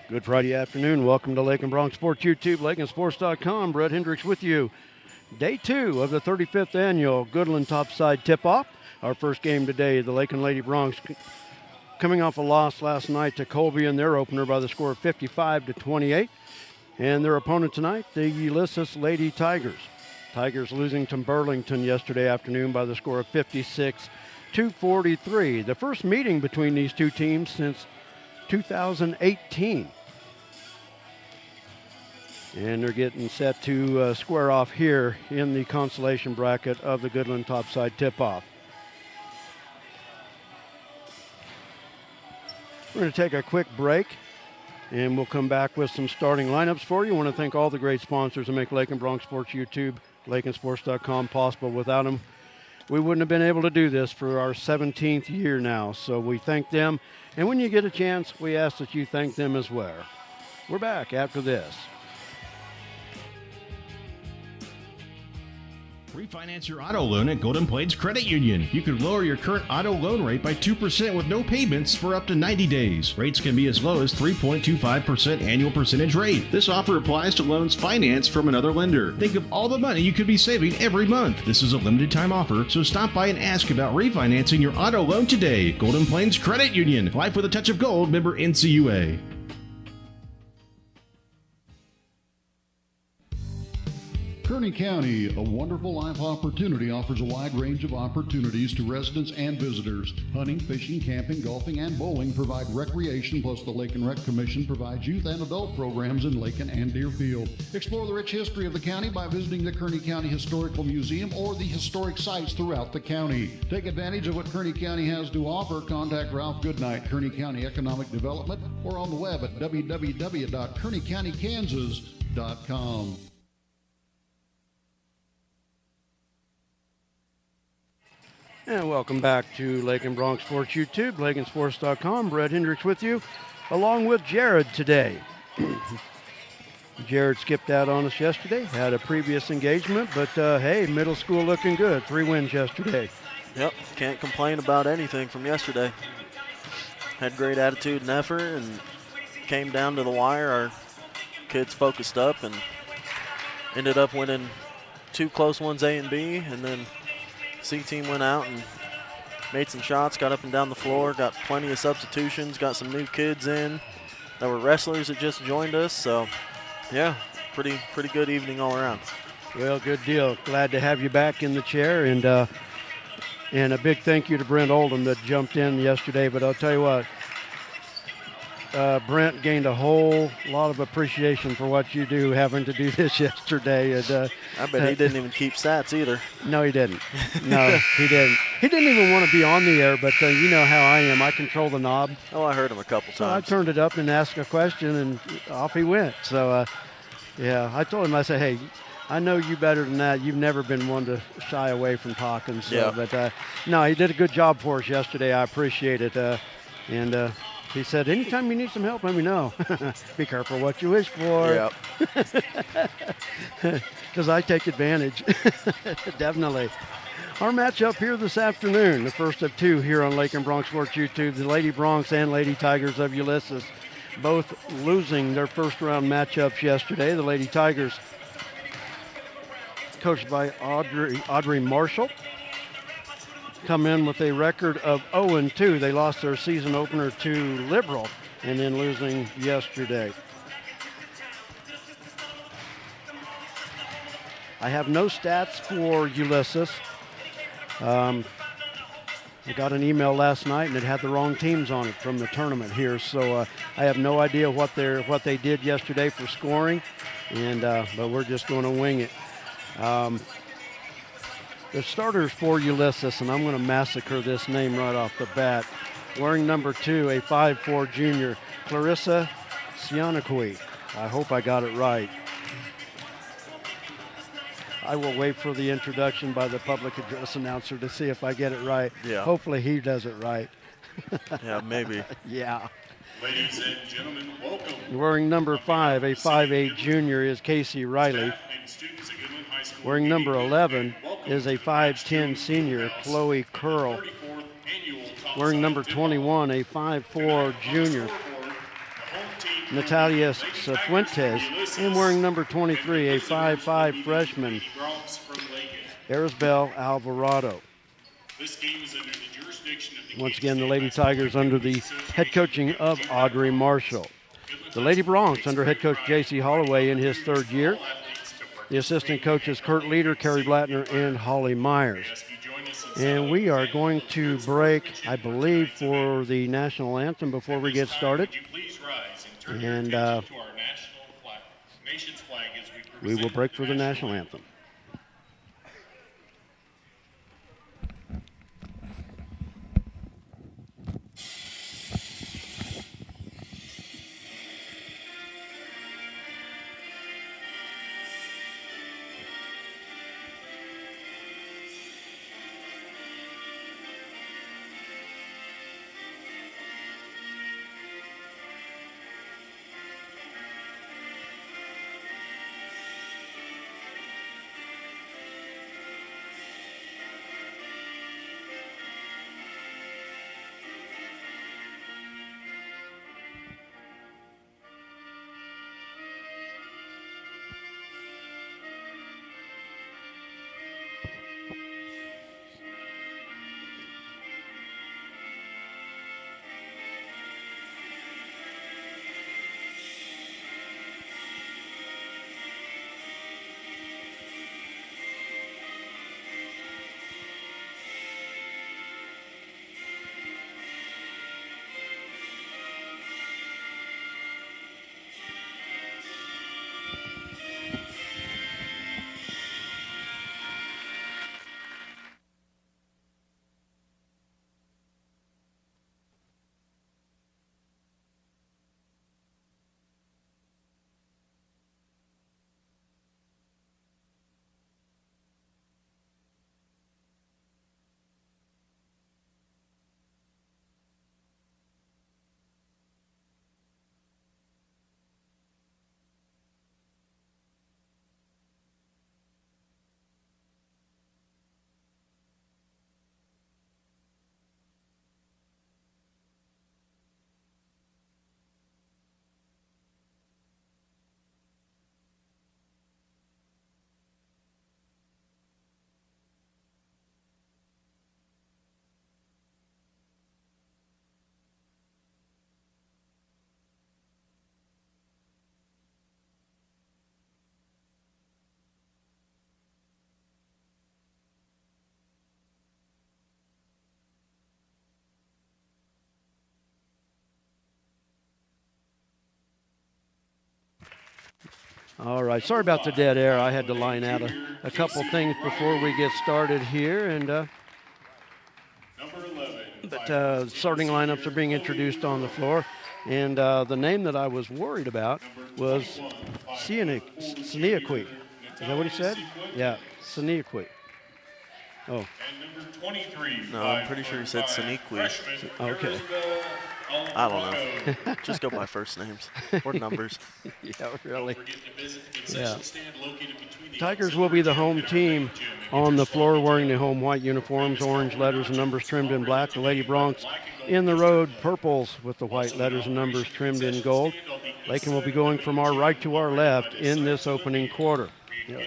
Good Friday afternoon. Welcome to Lakin Bronx Sports YouTube, LakinSports.com. Brett Hendricks with you. Day 2 of the 35th annual Goodland Topside Tipoff. Our first game today, the Lakin Lady Bronx coming off a loss last night to Colby in their opener by the score of 55-28. And their opponent tonight, the Ulysses Lady Tigers. Tigers losing to Burlington yesterday afternoon by the score of 56-43. The first meeting between these two teams since 2018. And they're getting set to square off here in the consolation bracket of the Goodland Topside Tip-Off. We're going to take a quick break, and we'll come back with some starting lineups for you. I want to thank all the great sponsors that make Lakin Bronx Sports YouTube, LakinSports.com possible. Without them, we wouldn't have been able to do this for our 17th year now. So we thank them. And when you get a chance, we ask that you thank them as well. We're back after this. Refinance your auto loan at Golden Plains Credit Union. You could lower your current auto loan rate by 2% with no payments for up to 90 days. Rates can be as low as 3.25% annual percentage rate. This offer applies to loans financed from another lender. Think of all the money you could be saving every month. This is a limited time offer, so stop by and ask about refinancing your auto loan today. Golden Plains Credit Union. Life with a touch of gold. Member NCUA. Kearney County, a wonderful life opportunity, offers a wide range of opportunities to residents and visitors. Hunting, fishing, camping, golfing, and bowling provide recreation, plus the Lake and Rec Commission provides youth and adult programs in Lakin and Deerfield. Explore the rich history of the county by visiting the Kearney County Historical Museum or the historic sites throughout the county. Take advantage of what Kearney County has to offer. Contact Ralph Goodnight, Kearney County Economic Development, or on the web at www.kearneycountykansas.com. And welcome back to Lakin Bronx Sports YouTube, LakinSports.com. Brett Hendricks with you, along with Jared today. Jared skipped out on us yesterday, had a previous engagement, but hey, middle school looking good. 3 wins yesterday. Yep, can't complain about anything from yesterday. Had great attitude and effort, and came down to the wire. Our kids focused up and ended up winning 2 close ones, A and B, and then C team went out and made some shots, got up and down the floor, got plenty of substitutions, got some new kids in that were wrestlers that just joined us. So, yeah, pretty good evening all around. Well, good deal. Glad to have you back in the chair, and a big thank you to Brent Oldham that jumped in yesterday. But I'll tell you what, Brent gained a whole lot of appreciation for what you do, having to do this yesterday. And, I bet he didn't even keep stats either. No, he didn't. No, he didn't. He didn't even want to be on the air, but you know how I am. I control the knob. Oh, I heard him a couple times. So I turned it up and asked a question, and off he went. So, yeah, I told him, I said, hey, I know you better than that. You've never been one to shy away from talking. So, yeah. But, no, he did a good job for us yesterday. I appreciate it. He said, anytime you need some help, let me know. Be careful what you wish for. Yep. Because I take advantage. Definitely. Our matchup here this afternoon, the first of 2 here on Lakin Bronx Sports YouTube, the Lady Bronx and Lady Tigers of Ulysses, both losing their first round matchups yesterday. The Lady Tigers, coached by Audrey Marshall, come in with a record of 0-2. They lost their season opener to Liberal and then losing yesterday. I have no stats for Ulysses. I got an email last night and it had the wrong teams on it from the tournament here, so I have no idea what they did yesterday for scoring, and but we're just going to wing it. The starters for Ulysses, and I'm going to massacre this name right off the bat. Wearing number 2, a 5'4" junior, Clarissa Sianaqui. I hope I got it right. I will wait for the introduction by the public address announcer to see if I get it right. Yeah. Hopefully he does it right. Yeah, maybe. Yeah. Ladies and gentlemen, welcome. Wearing number 5, a 5'8" junior, is Casey Riley. Wearing number 11 is a 5'10" senior, Chloe Curl. Wearing number 21, a 5'4" junior, Natalia Cifuentes. And wearing number 23, a 5'5 freshman, Bronx from Lakin. Arabelle Alvarado. This game is under the jurisdiction of the Once Kansas again, the State Lady Basketball Tigers under the Association head coaching of Audrey Marshall. The Lady Bronx under head coach J.C. Holloway in his third year. The assistant coaches Kurt Leader, Kerry Blattner, and Holly Myers. And we are going to break, I believe, for the national anthem before we get started. And we will break for the national anthem. All right, sorry about the dead air. I had to line out a couple things before we get started here, and but starting lineups are being introduced on the floor, and the name that I was worried about was Sneakwe. Is that what he said? Yeah, Sneakwe. Oh. And number 23. No, I'm pretty sure he said Sneakwe. Okay. I don't know. Just go by first names or numbers. Yeah, really. Yeah. Tigers will be the home team on the floor wearing the home white uniforms, orange letters and numbers trimmed in black. The Lady Bronx in the road purples with the white letters and numbers trimmed in gold. Lakin will be going from our right to our left in this opening quarter,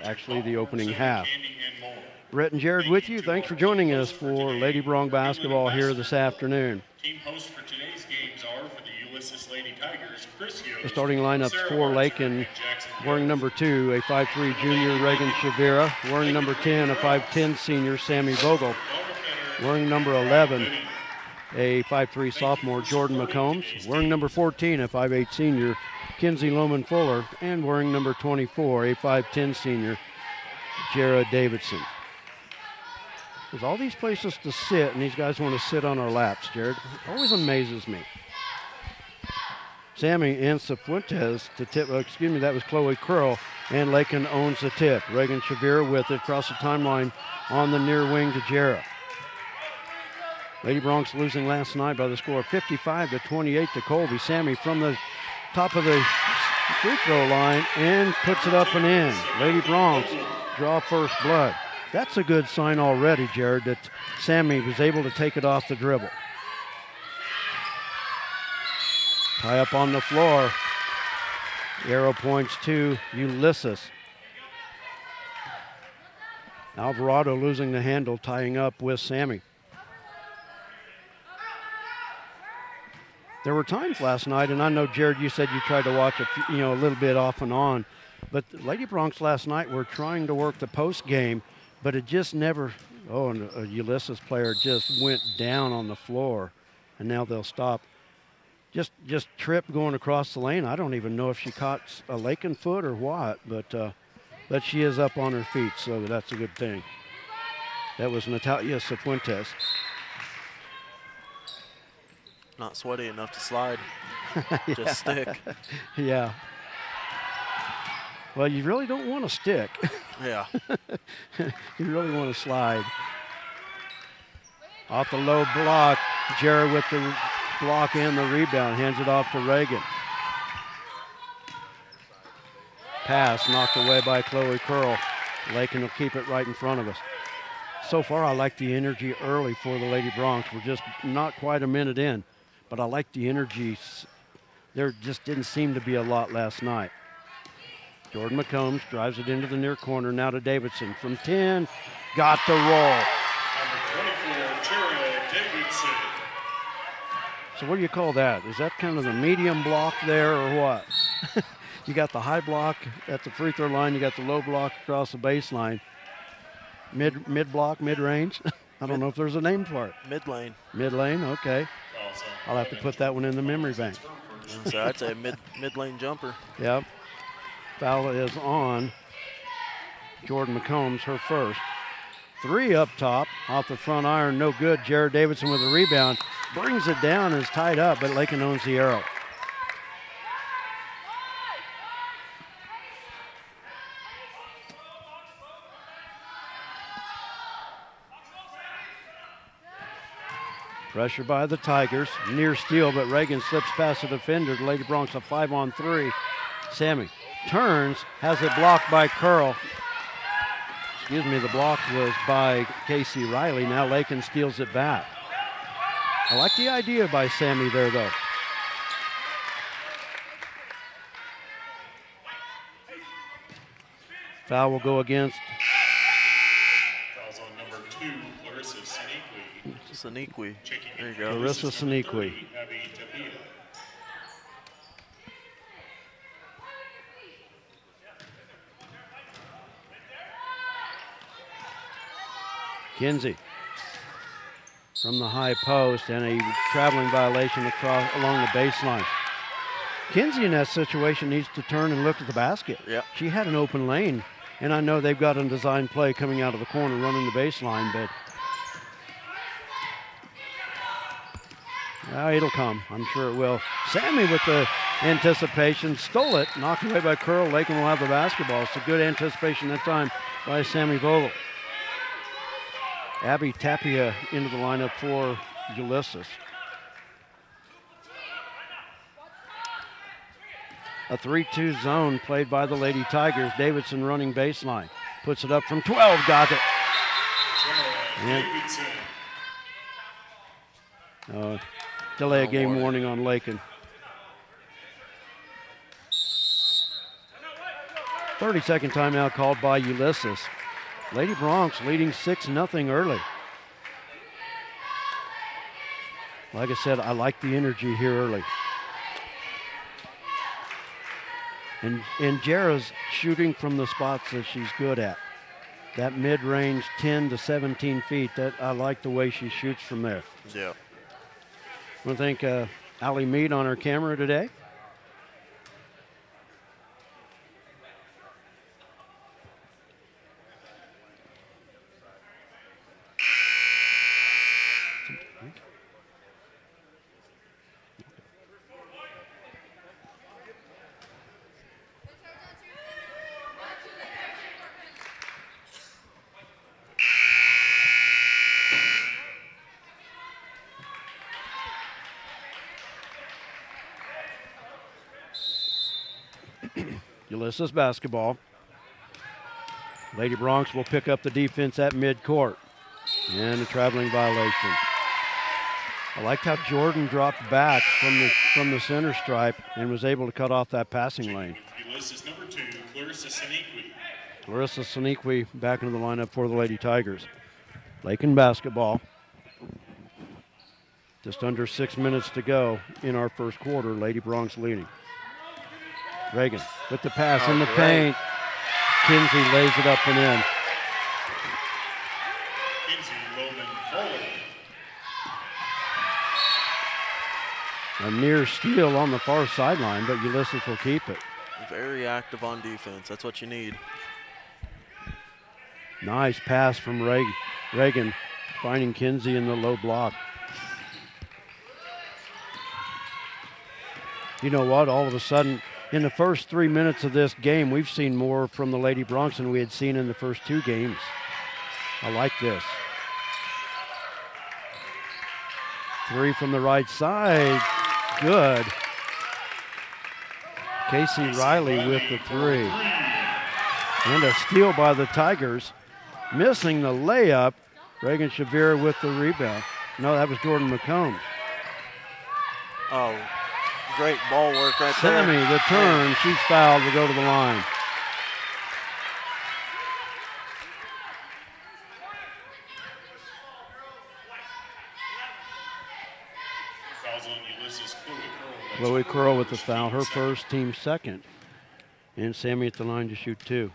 actually the opening half. Brett and Jared with you. Thanks for joining us for Lady Bronx basketball here this afternoon. Team hosts for today's games are for the Ulysses Lady Tigers, Chris Yost, The starting lineups for Lakin, wearing number 2, a 5'3 junior, Reagan Shavira. Wearing number 10, a 5'10 senior, Sammy Vogel. Wearing number 11, a 5'3 sophomore, Jordan McCombs. Wearing number 14, a 5'8 senior, Kinsey Loman Fuller. And wearing number 24, a 5'10 senior, Jared Davidson. There's all these places to sit, and these guys want to sit on our laps, Jared. It always amazes me. Sammy and Cifuentes to tip, that was Chloe Curl, and Lakin owns the tip. Reagan Shavira with it across the timeline on the near wing to Jarrah. Lady Bronx losing last night by the score of 55-28 to Colby. Sammy from the top of the free throw line and puts it up and in. Lady Bronx draw first blood. That's a good sign already, Jared, that Sammy was able to take it off the dribble. Tie up on the floor. The arrow points to Ulysses. Alvarado losing the handle, tying up with Sammy. There were times last night, and I know, Jared, you said you tried to watch a little bit off and on, but the Lady Broncs last night were trying to work the post game, but it just never. Oh, and a Ulysses player just went down on the floor, and now they'll stop. Just tripped going across the lane. I don't even know if she caught a Lakin foot or what, but she is up on her feet, so that's a good thing. That was Natalia Cifuentes. Not sweaty enough to slide. Just stick. Yeah. Well, you really don't want to stick. Yeah. You really want to slide. Off the low block, Jared with the block and the rebound, hands it off to Reagan. Pass knocked away by Chloe Curl. Lakin will keep it right in front of us. So far, I like the energy early for the Lady Broncs. We're just not quite a minute in, but I like the energy. There just didn't seem to be a lot last night. Jordan McCombs drives it into the near corner. Now to Davidson from 10. Got the roll. Number 24, Terrell Davidson. So what do you call that? Is that kind of the medium block there or what? You got the high block at the free throw line. You got the low block across the baseline. Mid block, mid range. I don't know if there's a name for it. Mid lane. Mid lane, okay. I'll have to put that one in the memory bank. So I'd say mid lane jumper. Yep. Foul is on Jordan McCombs, her first. 3 up top, off the front iron, no good. Jared Davidson with a rebound. Brings it down, is tied up, but Lakin owns the arrow. Pressure by the Tigers, near steal, but Reagan slips past the defender. The Lady Broncs a 5-on-3. Sammy turns, has it blocked by Curl. Excuse me, the block was by Casey Riley. Now Lakin steals it back. I like the idea by Sammy there, though. Foul will go against. Fouls on number 2, Larissa Saniqui. Saniqui. Checking There you in go. for Larissa Ulysses, number Saniqui. 30, Abby Tapia. Kinsey from the high post, and a traveling violation across along the baseline. Kinsey in that situation needs to turn and look at the basket. Yep. She had an open lane, and I know they've got a design play coming out of the corner running the baseline, but it'll come. I'm sure it will. Sammy with the anticipation, stole it, knocked away by Curl. Lakin will have the basketball. So good anticipation that time by Sammy Vogel. Abby Tapia into the lineup for Ulysses. A 3-2 zone played by the Lady Tigers. Davidson running baseline. Puts it up from 12, got it. Davidson. Delay a game warning on Lakin. 30-second timeout called by Ulysses. Lady Broncs leading 6-0 early. Like I said, I like the energy here early. And Jara's shooting from the spots that she's good at. That mid-range 10 to 17 feet, that I like the way she shoots from there. Yeah. I want to thank Allie Mead on her camera today. Ulysses basketball. Lady Broncs will pick up the defense at midcourt. And a traveling violation. I liked how Jordan dropped back from the center stripe and was able to cut off that passing lane. Ulysses number 2, Clarissa Siniqui. Clarissa Siniqui back into the lineup for the Lady Tigers. Lakin basketball. Just under 6 minutes to go in our first quarter. Lady Bronx leading. Reagan with the pass in the paint. Kinsey lays it up and in. Kinsey Roman Fuller. A near steal on the far sideline, but Ulysses will keep it. Very active on defense. That's what you need. Nice pass from Reagan, finding Kinsey in the low block. You know what? All of a sudden, in the first 3 minutes of this game, we've seen more from the Lady Bronx than we had seen in the first 2 games. I like this. 3 from the right side. Good. Casey Riley with the 3. And a steal by the Tigers. Missing the layup. Reagan Shavira with the rebound. No, that was Jordan McCombs. Oh, great ball work right there. Sammy, the turn. She's fouled to go to the line. Chloe Curl with the foul, her first, team second. And Sammy at the line to shoot 2.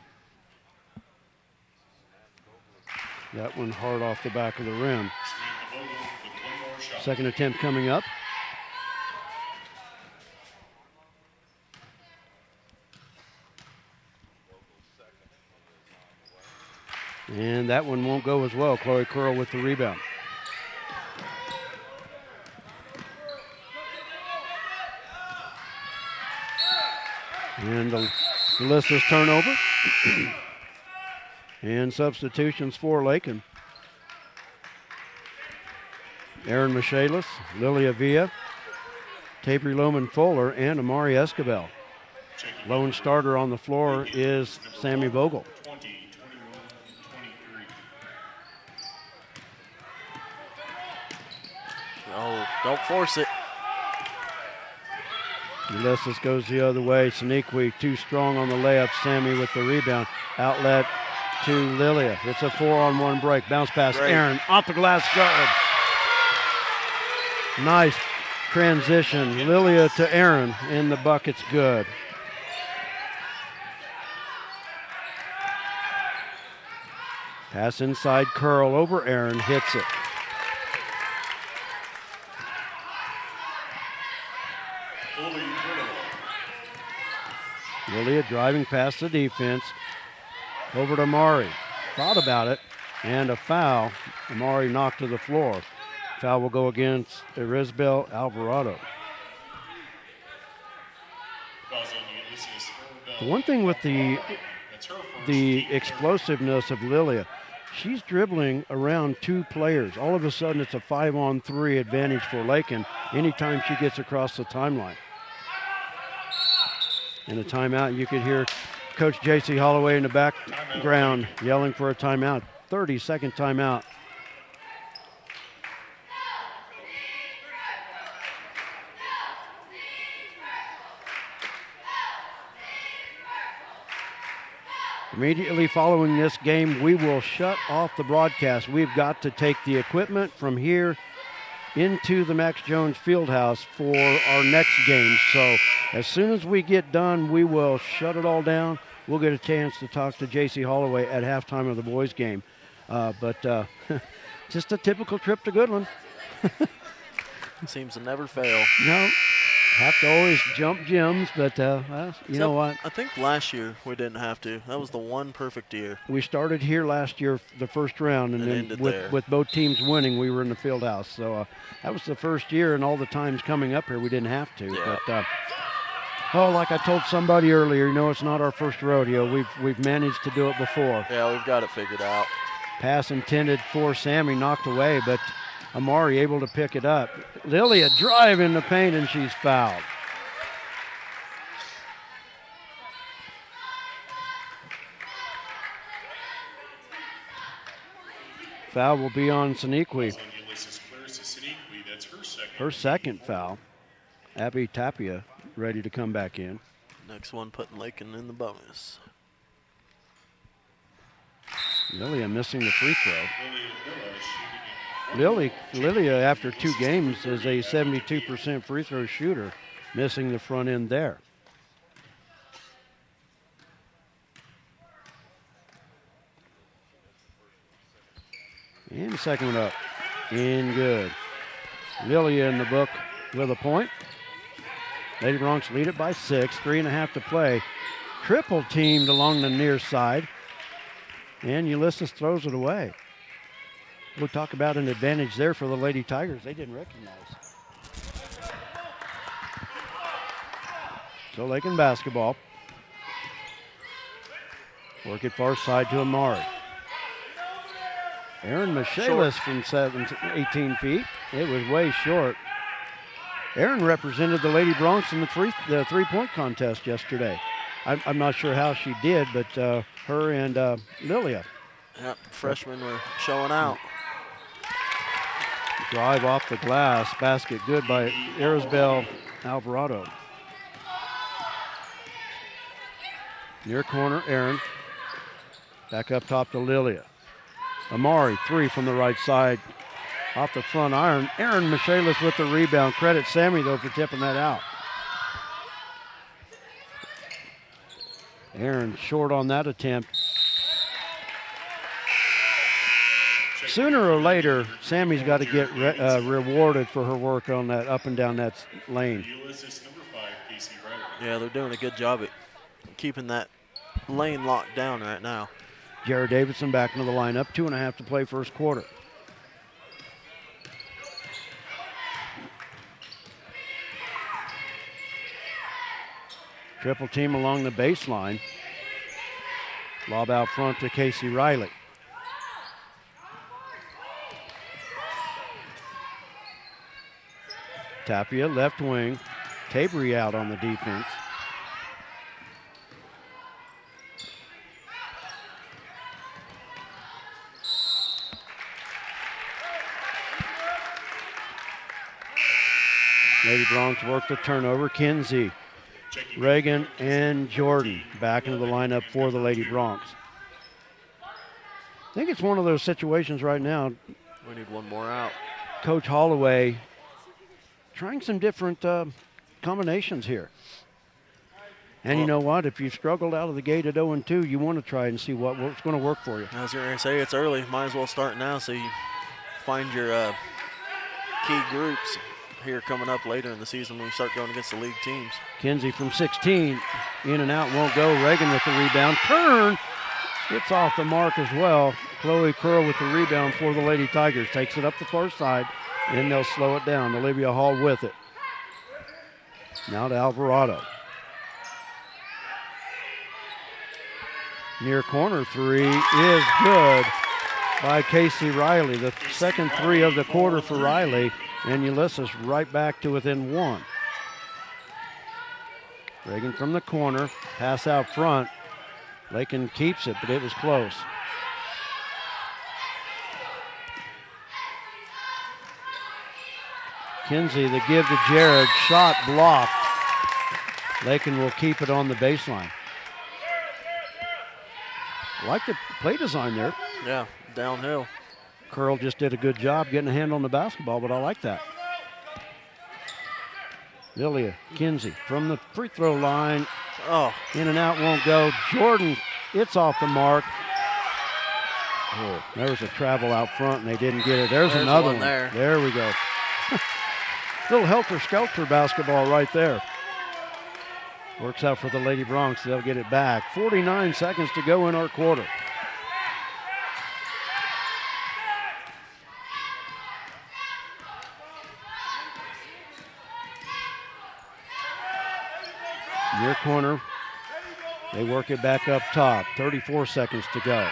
That one hard off the back of the rim. Second attempt coming up. And that one won't go as well. Chloe Curl with the rebound. And Ulysses turnover. And substitutions for Lakin. Aaron Michaelis, Lilia Villa, Tabry Loman Fuller, and Amari Escabel. Lone starter on the floor is Sammy Vogel. 20, 21, 23. Oh, don't force it. Ulysses goes the other way. Siniqui too strong on the layup. Sammy with the rebound. Outlet to Lilia. It's a 4-on-1 break. Bounce pass. Great. Aaron off the glass. Good. Nice transition. Lilia to Aaron, and the bucket's good. Pass inside. Curl over Aaron. Hits it. Lilia driving past the defense. Over to Amari. Thought about it. And a foul. Amari knocked to the floor. Foul will go against Erisbel Alvarado. The one thing with the explosiveness of Lilia, she's dribbling around 2 players. All of a sudden it's a 5-on-3 advantage for Lakin anytime she gets across the timeline. In a timeout, you could hear Coach J.C. Holloway in the background yelling for a timeout. 30-second timeout. Immediately following this game, we will shut off the broadcast. We've got to take the equipment from here into the Max Jones Fieldhouse for our next game. So as soon as we get done, we will shut it all down. We'll get a chance to talk to J.C. Holloway at halftime of the boys' game. But just a typical trip to Goodland. Seems to never fail. No, have to always jump gyms, but you know what? I think last year we didn't have to. That was the one perfect year. We started here last year, the first round, and then with both teams winning, we were in the field house. So that was the first year, and all the times coming up here, we didn't have to. Yeah. But like I told somebody earlier, you know, it's not our first rodeo. We've managed to do it before. Yeah, we've got it figured out. Pass intended for Sammy, knocked away, but Amari able to pick it up. Lilia drive in the paint, and she's fouled. Foul will be on Siniqui. Ulysses Clarissa Siniqui, that's her second. her second foul. Abby Tapia ready to come back in. Next one putting Lakin in the bonus. Lilia missing the free throw. Lilia Lilia, after 2 games, is a 72% free throw shooter, missing the front end there. And the second one up. In good. Lilia in the book with a point. Lady Bronx lead it by 6, 3.5 to play. Triple teamed along the near side. And Ulysses throws it away. We'll talk about an advantage there for the Lady Tigers. They didn't recognize. So Lakin basketball. Work it far side to Amari. Aaron Michaelis from 18 feet. It was way short. Aaron represented the Lady Bronx in the three-point contest yesterday. I'm not sure how she did, but her and Lilia. Yep, freshmen were showing out. Drive off the glass, basket good by Arizbel Alvarado. Near corner, Aaron. Back up top to Lilia. Amari, 3 from the right side. Off the front iron. Aaron Michaelis with the rebound. Credit Sammy, though, for tipping that out. Aaron short on that attempt. Sooner or later, Sammy's got to get rewarded for her work on that up and down that lane. Ulysses number 5, Casey Riley. Yeah, they're doing a good job at keeping that lane locked down right now. Jared Davidson back into the lineup. 2.5 to play first quarter. Triple team along the baseline. Lob out front to Casey Riley. Tapia, left wing. Tabry out on the defense. Lady Bronx worked the turnover. Kinsey, Reagan, and Jordan back into the lineup for the Lady Bronx. I think it's one of those situations right now. We need one more out. Coach Holloway trying some different combinations here. And you know what? If you struggled out of the gate at 0-2, you want to try and see what's going to work for you. I was going to say it's early. Might as well start now so you find your key groups here coming up later in the season when we start going against the league teams. Kinsey from 16, in and out, won't go. Reagan with the rebound. Turn, it's off the mark as well. Chloe Curl with the rebound for the Lady Tigers. Takes it up the far side, and they'll slow it down. Olivia Hall with it. Now to Alvarado. Near corner 3 is good by Casey Riley. The second 3 of the quarter for Riley. And Ulysses right back to within 1. Reagan from the corner, pass out front. Lakin keeps it, but it was close. Kinsey, the give to Jared, shot blocked. Lakin will keep it on the baseline. I like the play design there. Yeah, downhill. Curl just did a good job getting a hand on the basketball, but I like that. Lilia, Kinsey from the free throw line. Oh, In and out, won't go. Jordan, it's off the mark. Oh, there was a travel out front, and they didn't get it. There's another one one. there. There we go. Little helter-skelter basketball right there. Works out for the Lady Bronx. They'll get it back. 49 seconds to go in our quarter. Near corner, they work it back up top. 34 seconds to go.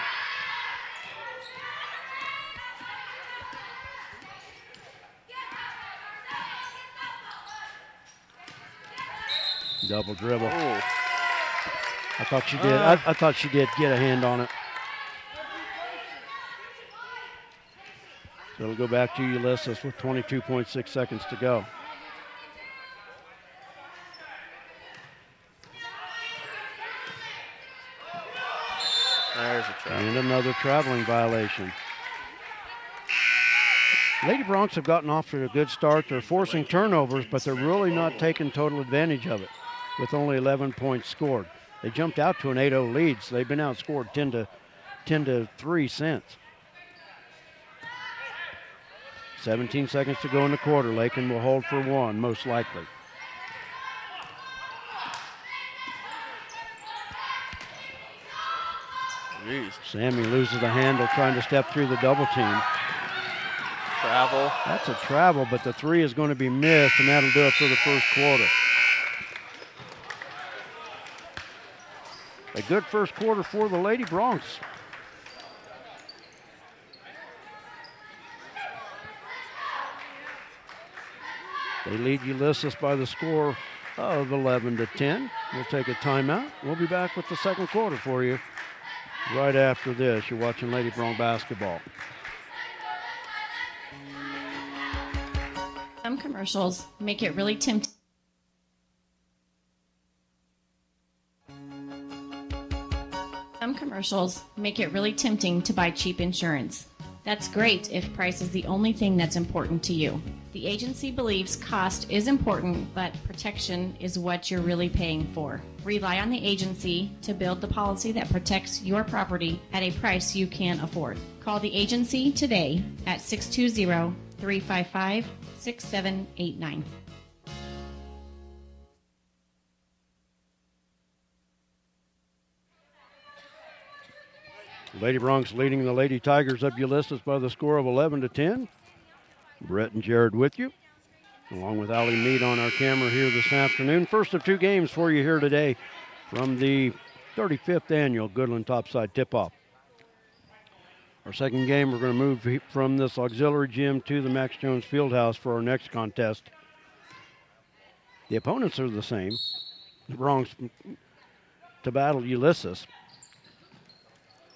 Double dribble. oh. I thought she did. I thought she did get a hand on it. So it'll go back to Ulysses with 22.6 seconds to go. There's a travel. And another traveling violation. Lady Broncs have gotten off to a good start. They're forcing turnovers, but they're really not taking total advantage of it with only 11 points scored. They jumped out to an 8-0 lead, so they've been outscored 10 to 3 since. 17 seconds to go in the quarter. Lakin will hold for one, most likely. Jeez. Sammy loses the handle trying to step through the double team. Travel. That's a travel, but the three is going to be missed, and that'll do it for the first quarter. A good first quarter for the Lady Broncs. They lead Ulysses by the score of 11 to 10. We'll take a timeout. We'll be back with the second quarter for you right after this. You're watching Lady Bronc basketball. Some commercials make it really tempting. Some commercials make it really tempting to buy cheap insurance. That's great if price is the only thing that's important to you. The agency believes cost is important, but protection is what you're really paying for. Rely on the agency to build the policy that protects your property at a price you can afford. Call the agency today at 620-355-6789. Lady Broncs leading the Lady Tigers of Ulysses by the score of 11 to 10. Brett and Jared with you, along with Allie Mead on our camera here this afternoon. First of two games for you here today from the 35th annual Goodland Topside Tipoff. Our second game, we're going to move from this auxiliary gym to the Max Jones Fieldhouse for our next contest. The opponents are the same. The Broncs to battle Ulysses.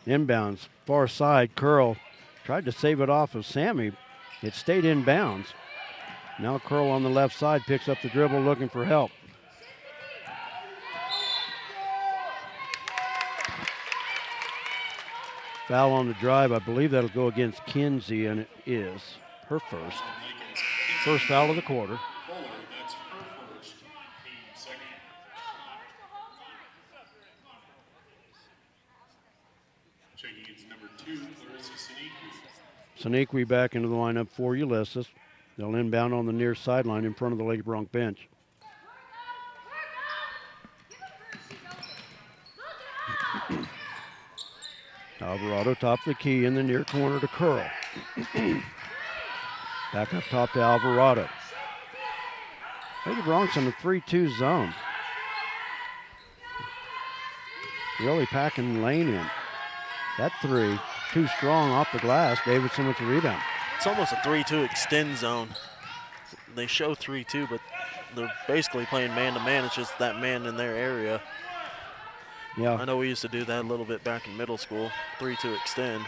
Inbounds, far side, Curl tried to save it off of Sammy. It stayed in bounds. Now Curl on the left side picks up the dribble looking for help. Foul on the drive. I believe that'll go against Kinsey, and it is her first. First foul of the quarter. That's her first, team second. Checking in number 2, Clarissa Saniqui. Saniqui back into the lineup for Ulysses. They'll inbound on the near sideline in front of the Lady Bronc bench. Alvarado top of the key in the near corner to Curl. Back up top to Alvarado. Lady Broncs in the 3-2 zone. Really packing lane in. That three, too strong off the glass. Davidson with the rebound. It's almost a 3-2 extend zone. They show 3-2, but they're basically playing man-to-man. It's just that man in their area. Yeah. I know we used to do that a little bit back in middle school, 3-2 extend.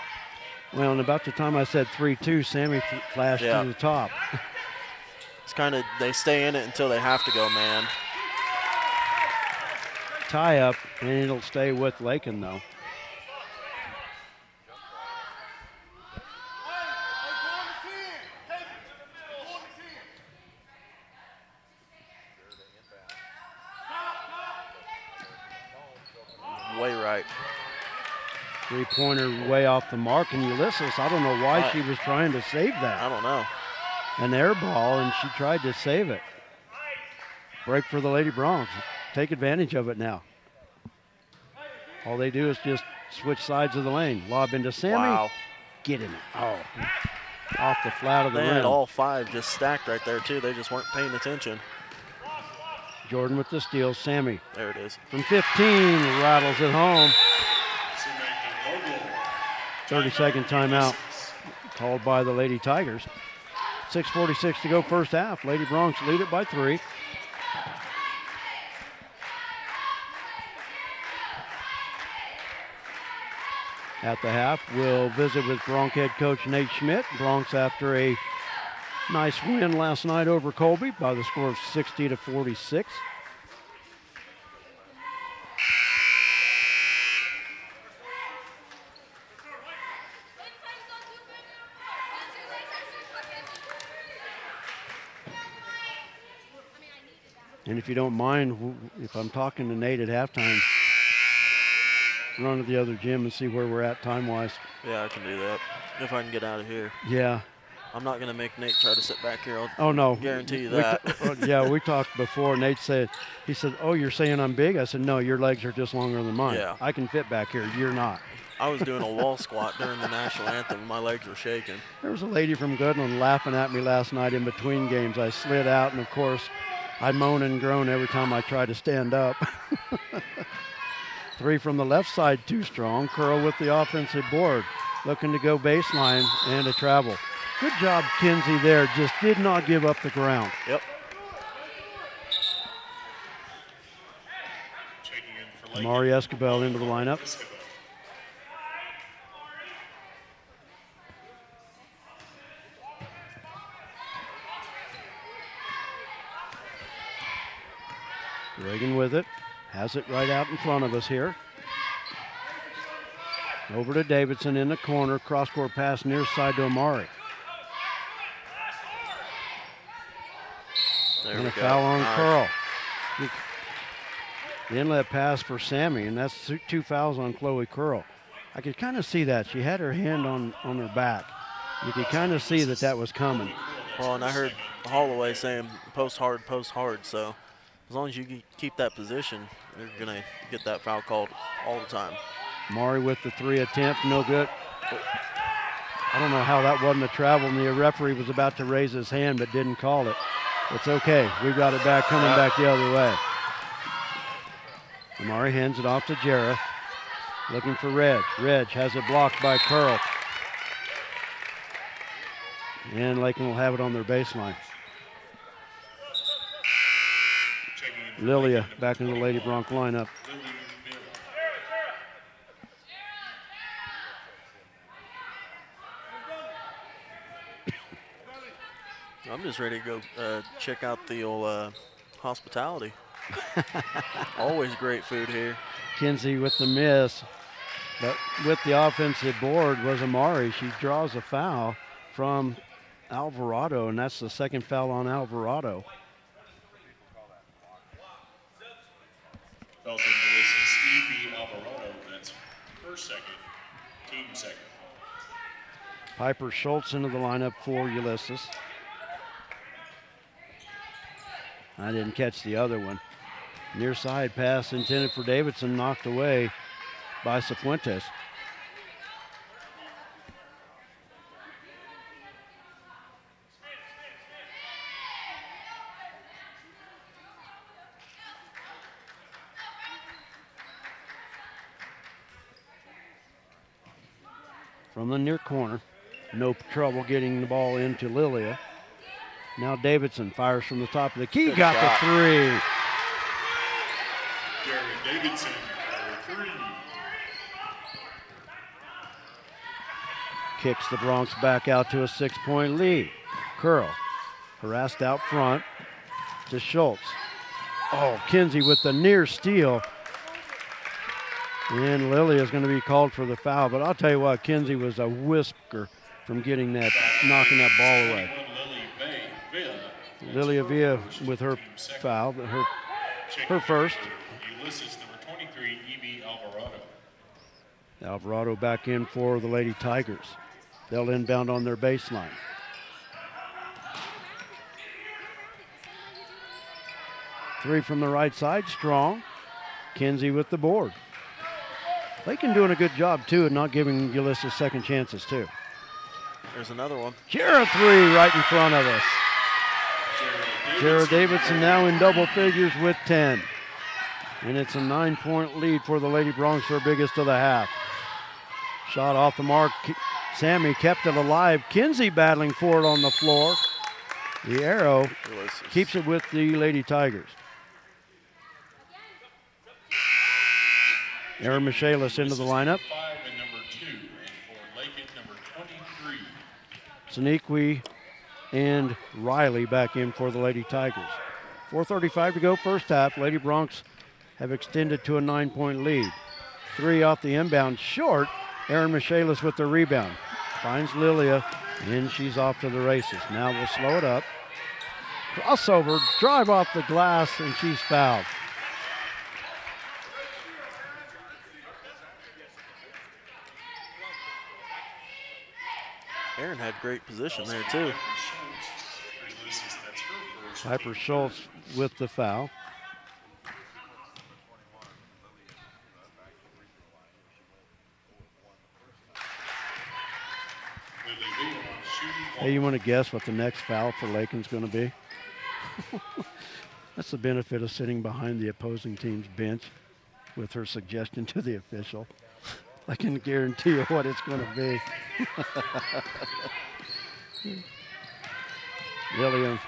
Well, and about the time I said 3-2, Sammy flashed to the top. It's kind of, they stay in it until they have to go, man. Tie up, and it'll stay with Lakin, though. Way right. Three-pointer way off the mark, and Ulysses, I don't know why she was trying to save that. I don't know. An air ball, and she tried to save it. Break for the Lady Broncs. Take advantage of it now. All they do is just switch sides of the lane. Lob into Sammy. Wow. Get him. Oh, off the flat of the They rim. had all five just stacked right there, too. They just weren't paying attention. Jordan with the steal. Sammy There it is. from 15 rattles it home. 30-second timeout called by the Lady Tigers. 6:46 to go first half. Lady Broncs lead it by 3. At the half, we'll visit with Bronx head coach Nate Schmidt. Bronx after a nice win last night over Colby by the score of 60-46. And if you don't mind, if I'm talking to Nate at halftime, run to the other gym and see where we're at time-wise. Yeah, I can do that if I can get out of here. Yeah. I'm not going to make Nate try to sit back here. Oh, no. Guarantee you that. We talked before. Nate said, oh, you're saying I'm big? I said, no, your legs are just longer than mine. Yeah. I can fit back here. You're not. I was doing a wall squat during the national anthem. My legs were shaking. There was a lady from Goodland laughing at me last night in between games. I slid out, and, of course, I moan and groan every time I try to stand up. 3 from the left side, too strong. Curl with the offensive board. Looking to go baseline and a travel. Good job, Kinsey, there. Just did not give up the ground. Yep. Amari Escobar into the lineup. Reagan with it. Has it right out in front of us here. Over to Davidson in the corner. Cross-court pass near side to Amari. And a foul on Curl. The inlet pass for Sammy, and that's 2 fouls on Chloe Curl. I could kind of see that. She had her hand on her back. You could kind of see that was coming. Well, and I heard Holloway saying post hard, so as long as you keep that position, you're going to get that foul called all the time. Maury with the 3 attempt, no good. I don't know how that wasn't a travel, and the referee was about to raise his hand but didn't call it. It's okay. We got it back, coming back the other way. Amari hands it off to Jarrah. Looking for Reg. Reg has it blocked by Curl. And Lakin will have it on their baseline. Lilia back in the Lady Bronx lineup. I'm just ready to go check out the old hospitality. Always great food here. Kinsey with the miss. But with the offensive board was Amari. She draws a foul from Alvarado, and that's the second foul on Alvarado. Fouls on Ulysses, E.B. Alvarado. That's her second, team second. Piper Schultz into the lineup for Ulysses. I didn't catch the other one. Near side pass intended for Davidson, knocked away by Cifuentes. From the near corner, no trouble getting the ball into Lilia. Now Davidson fires from the top of the key, got the 3. Jared Davidson for 3. Kicks the Bronx back out to a 6-point lead. Curl harassed out front to Schultz. Oh, Kinsey with the near steal. And Lily is going to be called for the foul, but I'll tell you what, Kinsey was a whisker from getting that, knocking that ball away. Lilia Villa with her foul, her first. Ulysses, number 23, E.B. Alvarado. Alvarado back in for the Lady Tigers. They'll inbound on their baseline. Three from the right side, strong. Kinsey with the board. Lakin doing a good job, too, of not giving Ulysses second chances, too. There's another one. Jarrah 3 right in front of us. Jarrah Davidson now in double figures with 10. And it's a 9-point lead for the Lady Bronx, their biggest of the half. Shot off the mark. Sammy kept it alive. Kinsey battling for it on the floor. The arrow keeps it with the Lady Tigers. Aaron Michaelis into the lineup. 5 and number 2. Sneaky and Riley back in for the Lady Tigers. 4:35 to go first half. Lady Broncs have extended to a 9-point lead. 3 off the inbound, short. Erin Michaelis with the rebound. Finds Lilia, and she's off to the races. Now we'll slow it up. Crossover, drive off the glass, and she's fouled. Erin had great position there, too. Piper Schultz with the foul. Hey, you want to guess what the next foul for Lakin's going to be? That's the benefit of sitting behind the opposing team's bench with her suggestion to the official. I can guarantee you what it's going to be. Lillian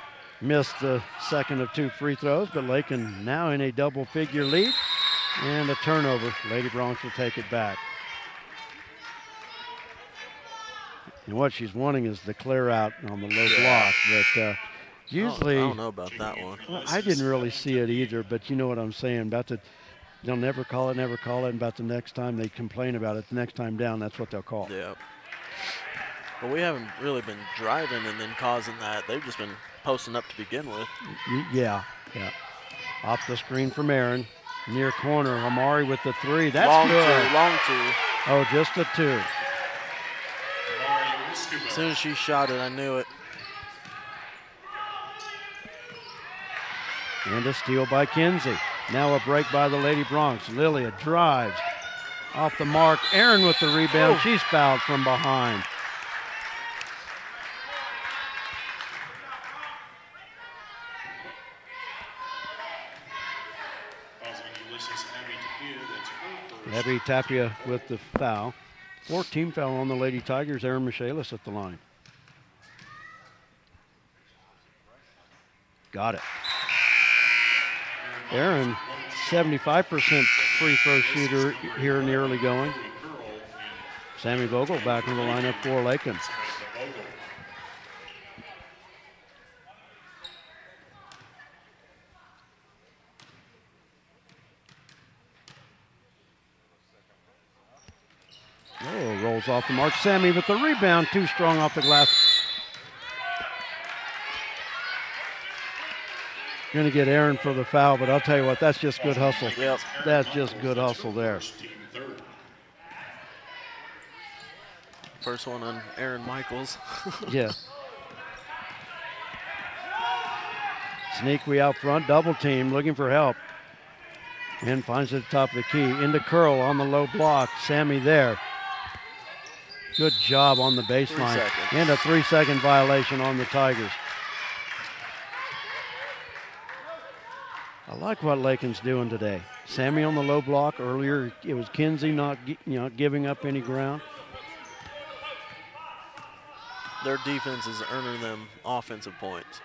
missed the second of 2 free throws, but Lakin now in a double-figure lead, and a turnover. Lady Broncs will take it back. And what she's wanting is the clear out on the low block, but usually... I don't know about that one. Well, I didn't really see it either, but you know what I'm saying. They'll never call it, and about the next time they complain about it, the next time down, that's what they'll call. Yeah. But we haven't really been driving and then causing that. They've just been posting up to begin with. Yeah. Off the screen from Erin. Near corner, Amari with the 3. That's long good. Long 2. Oh, just a 2. As soon as she shot it, I knew it. And a steal by Kinsey. Now a break by the Lady Broncs. Lilia drives off the mark. Erin with the rebound. Oh. She's fouled from behind. Abby Tapia with the foul. 14 foul on the Lady Tigers. Erin Michaelis at the line. Got it. Erin, 75% free throw shooter here in the early going. Sammy Vogel back in the lineup for Lakin. Oh, rolls off the mark. Sammy with the rebound, too strong off the glass. Going to get Erin for the foul, but I'll tell you what, that's just good hustle. Yep. That's just good hustle there. First one on Erin Michaels. Yeah. Sneaky out front, double team, looking for help. And finds it at the top of the key. Into Curl on the low block. Sammy there. Good job on the baseline. 3 seconds. And a 3-second violation on the Tigers. I like what Lakin's doing today. Sammy on the low block. Earlier it was Kinsey not giving up any ground. Their defense is earning them offensive points.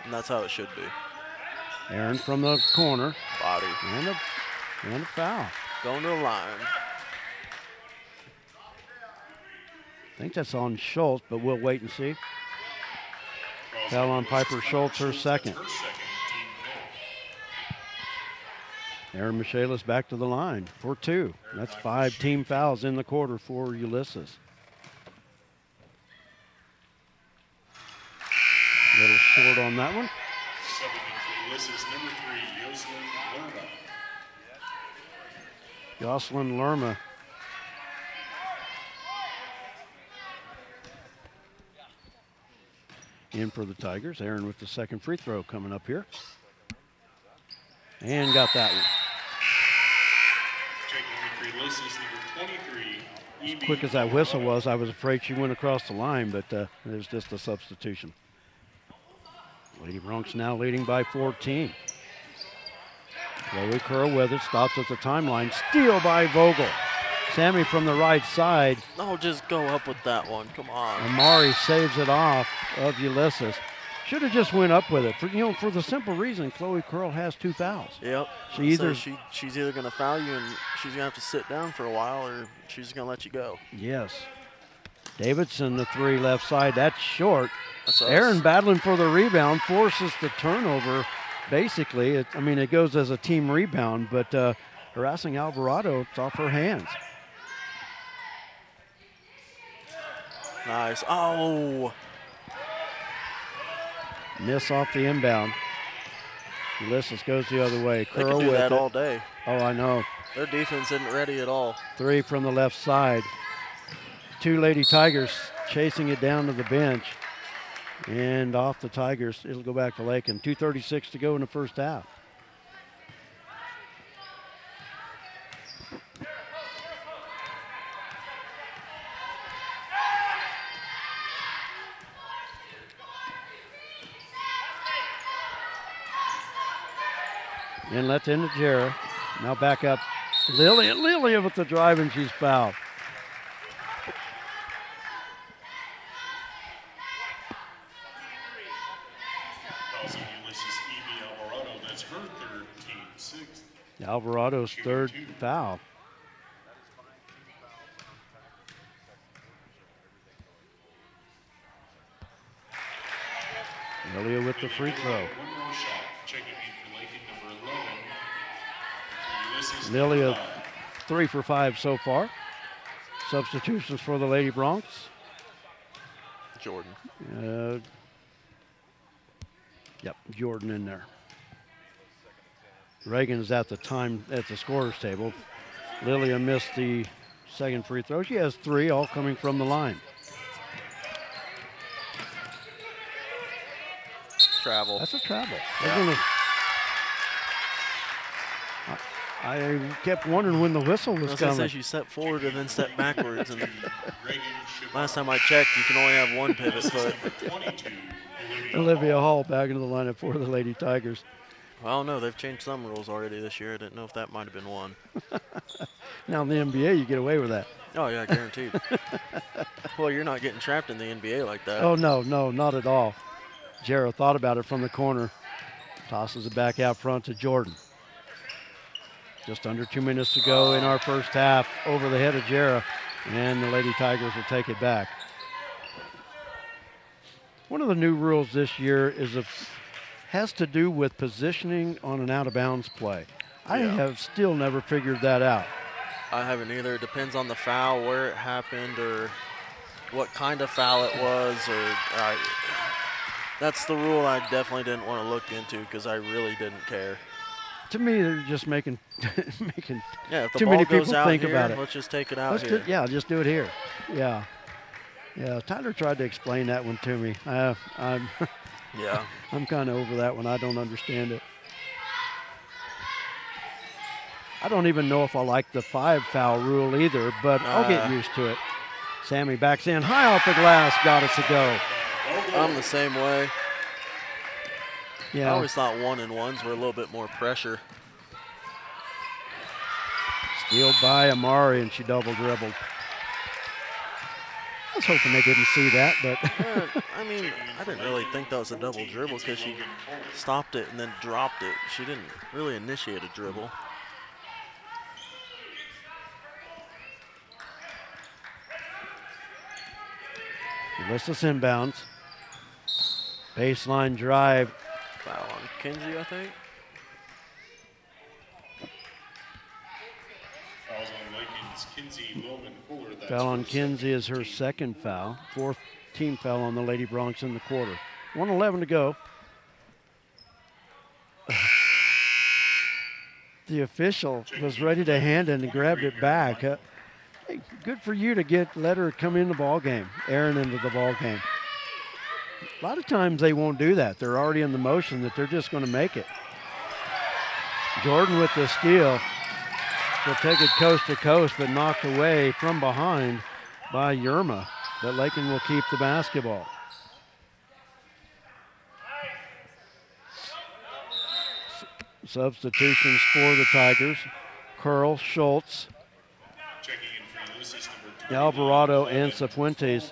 And that's how it should be. Erin from the corner. Body. And a foul. Going to the line. I think that's on Schultz, but we'll wait and see. Foul on Piper Schultz, her second. Erin Michaelis back to the line for 2. That's 5 team fouls in the quarter for Ulysses. A little short on that one. Ulysses, number 3, Jocelyn Lerma. In for the Tigers. Erin with the second free throw coming up here. And got that one. As quick as that whistle was, I was afraid she went across the line, but there's just a substitution. Lady Broncs now leading by 14. Chloe Curl with it, stops at the timeline. Steal by Vogel. Sammy from the right side. No, just go up with that one. Come on. Amari saves it off of Ulysses. Should have just went up with it. For the simple reason, Chloe Curl has 2 fouls. Yep. She's either going to foul you and she's going to have to sit down for a while, or she's going to let you go. Yes. Davidson, the three left side. That's short. That's us. Aaron battling for the rebound, forces the turnover. Basically, it goes as a team rebound, but harassing Alvarado, it's off her hands. Nice. Oh. Miss off the inbound. Ulysses goes the other way. They Curl can do with that it. all day. Oh, I know. Their defense isn't ready at all. Three from the left side. Two Lady Tigers chasing it down to the bench. And off the Tigers, it'll go back to Lakin. 2:36 to go in the first half. Inlet into Jarrah. Now back up. Lilia with the drive, and she's fouled. Fouls on Ulysses Evie Alvarado. That's her third, team sixth. Alvarado's third foul. Lilia with the free throw. One more shot. Checking in for Lakin, number 11. Ulysses, Lilia number 5. 3 for 5 so far. Substitutions for the Lady Bronx. Jordan. Yep, Jordan in there. Reagan is at the scorer's table. Lilia missed the second free throw. She has 3, all coming from the line. Travel. That's a travel. Yeah. I kept wondering when the whistle was coming. Says you step forward and then step backwards. And last time I checked, you can only have one pivot foot. 22, Olivia Hall back into the lineup for the Lady Tigers. Well, I don't know. They've changed some rules already this year. I didn't know if that might have been one. Now in the NBA, you get away with that. Oh, yeah, guaranteed. Well, you're not getting trapped in the NBA like that. Oh, no, not at all. Jarrah thought about it from the corner. Tosses it back out front to Jordan. Just under 2 minutes to go in our first half. Over the head of Jarrah, and the Lady Tigers will take it back. One of the new rules this year has to do with positioning on an out-of-bounds play. I have still never figured that out. I haven't either. It depends on the foul, where it happened, or what kind of foul it was. That's the rule I definitely didn't want to look into because I really didn't care. To me, they're just making Yeah, if the too ball many goes people out think here, about it. let's just take it out here. Just do it here. Yeah. Tyler tried to explain that one to me. I'm Yeah. I'm kind of over that one. I don't understand it. I don't even know if I like the 5 foul rule either, but I'll get used to it. Sammy backs in, high off the glass, got it to go. I'm the same way. Yeah. I always thought 1-and-1s were a little bit more pressure. Stealed by Amari, and she double dribbled. I was hoping they didn't see that, but I mean, I didn't really think that was a double dribble because she stopped it and then dropped it. She didn't really initiate a dribble. Ulysses inbounds. Baseline drive. Foul on Kinsey, I think. Fouls on Lakin's Kinsey, Loman, Fuller. That's Foul on her Kinsey is her second foul. 4th team foul on the Lady Bronx in the quarter. 1:11 to go. The official was ready to hand it and grabbed it back. Hey, good for you to let her come in the ball game, Aaron into the ball game. A lot of times they won't do that. They're already in the motion that they're just going to make it. Jordan with the steal. She'll take it coast to coast, but knocked away from behind by Yerma. But Lakin will keep the basketball. Substitutions for the Tigers. Curl, Schultz, Checking in for Ulysses, number 20, Alvarado, and Cifuentes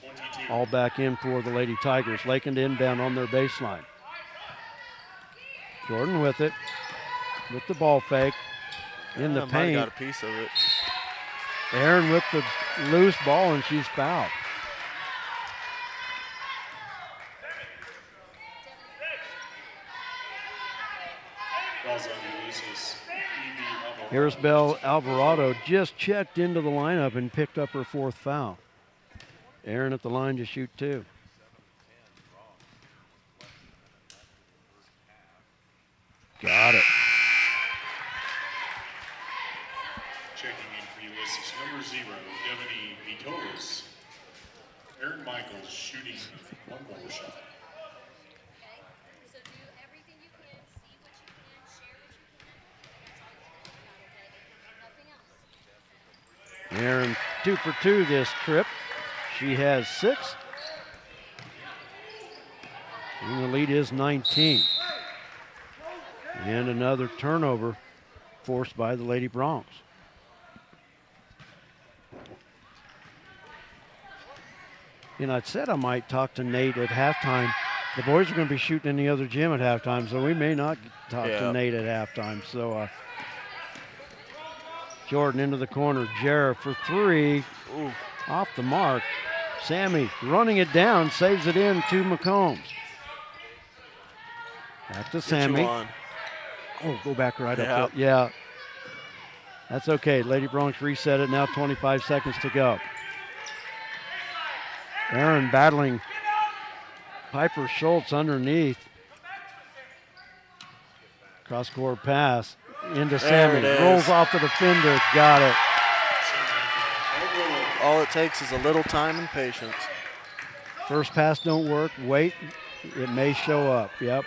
and 22. all back in for the Lady Tigers. Lakin to inbound on their baseline. Jordan with it, with the ball fake, in the I might have paint. got a piece of it. Aaron with the loose ball, and she's fouled. Harrisbell Alvarado just checked into the lineup and picked up her 4th foul. Aaron at the line to shoot 2. Got it. Checking in for Ulysses, number 0, Devaney Vitolis. Aaron Michaels shooting 1 more shot. So do everything you can, see what you can, share what you can. That's all you can do, okay? Nothing else. Aaron 2 for 2 this trip. She has 6. And the lead is 19. And another turnover forced by the Lady Broncs. You know, I said I might talk to Nate at halftime. The boys are going to be shooting in the other gym at halftime, so we may not talk to Nate at halftime. So Jordan into the corner. Jarrett for 3. Ooh, off the mark. Sammy running it down, saves it in to McCombs. Back to Sammy. Oh, go back right up there. Yeah. That's okay. Lady Broncs reset it. Now 25 seconds to go. Aaron battling Piper Schultz underneath. Cross-court pass into Sammy. Rolls off the defender. Got it. All it takes is a little time and patience. First pass don't work. Wait. It may show up. Yep.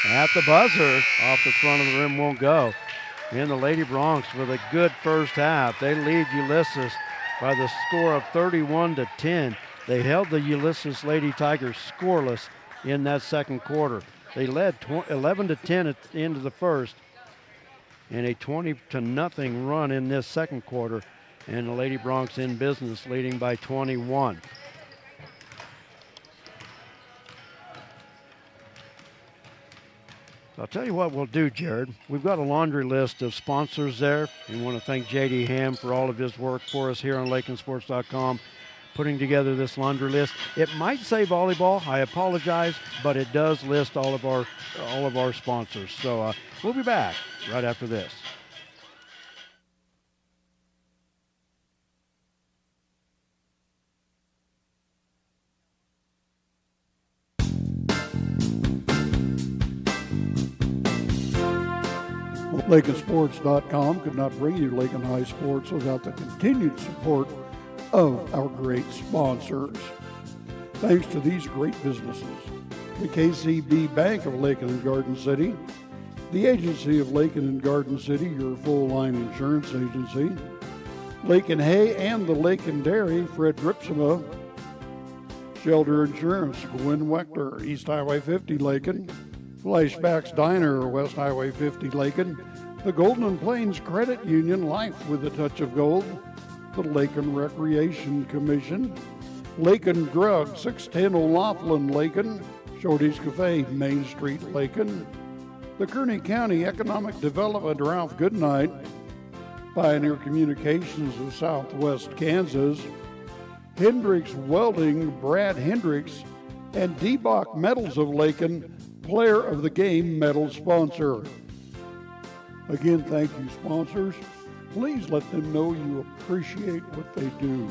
At the buzzer, off the front of the rim, won't go. And the Lady Broncs with a good first half. They lead Ulysses by the score of 31-10. They held the Ulysses Lady Tigers scoreless in that second quarter. They led 11-10 at the end of the first, and a 20-0 run in this second quarter. And the Lady Broncs in business, leading by 21. I'll tell you what we'll do, Jared. We've got a laundry list of sponsors there. We want to thank J.D. Ham for all of his work for us here on LakinSports.com, putting together this laundry list. It might say volleyball. I apologize, but it does list all of our sponsors. So we'll be back right after this. LakinSports.com could not bring you Lakin High Sports without the continued support of our great sponsors. Thanks to these great businesses: the KCB Bank of Lakin and Garden City, the Agency of Lakin and Garden City, your full-line insurance agency, Lakin Hay and the Lakin Dairy, Fred Ripsema, Shelter Insurance, Gwen Wechter, East Highway 50 Lakin, Flashbacks Diner, West Highway 50 Lakin, the Golden Plains Credit Union, Life with a Touch of Gold, the Lakin Recreation Commission, Lakin Drug, 610 O'Laughlin Lakin, Shorty's Cafe, Main Street Lakin, the Kearney County Economic Development, Ralph Goodnight, Pioneer Communications of Southwest Kansas, Hendricks Welding, Brad Hendricks, and D-Bach Metals of Lakin, Player of the Game medal sponsor. Again, thank you, sponsors. Please let them know you appreciate what they do.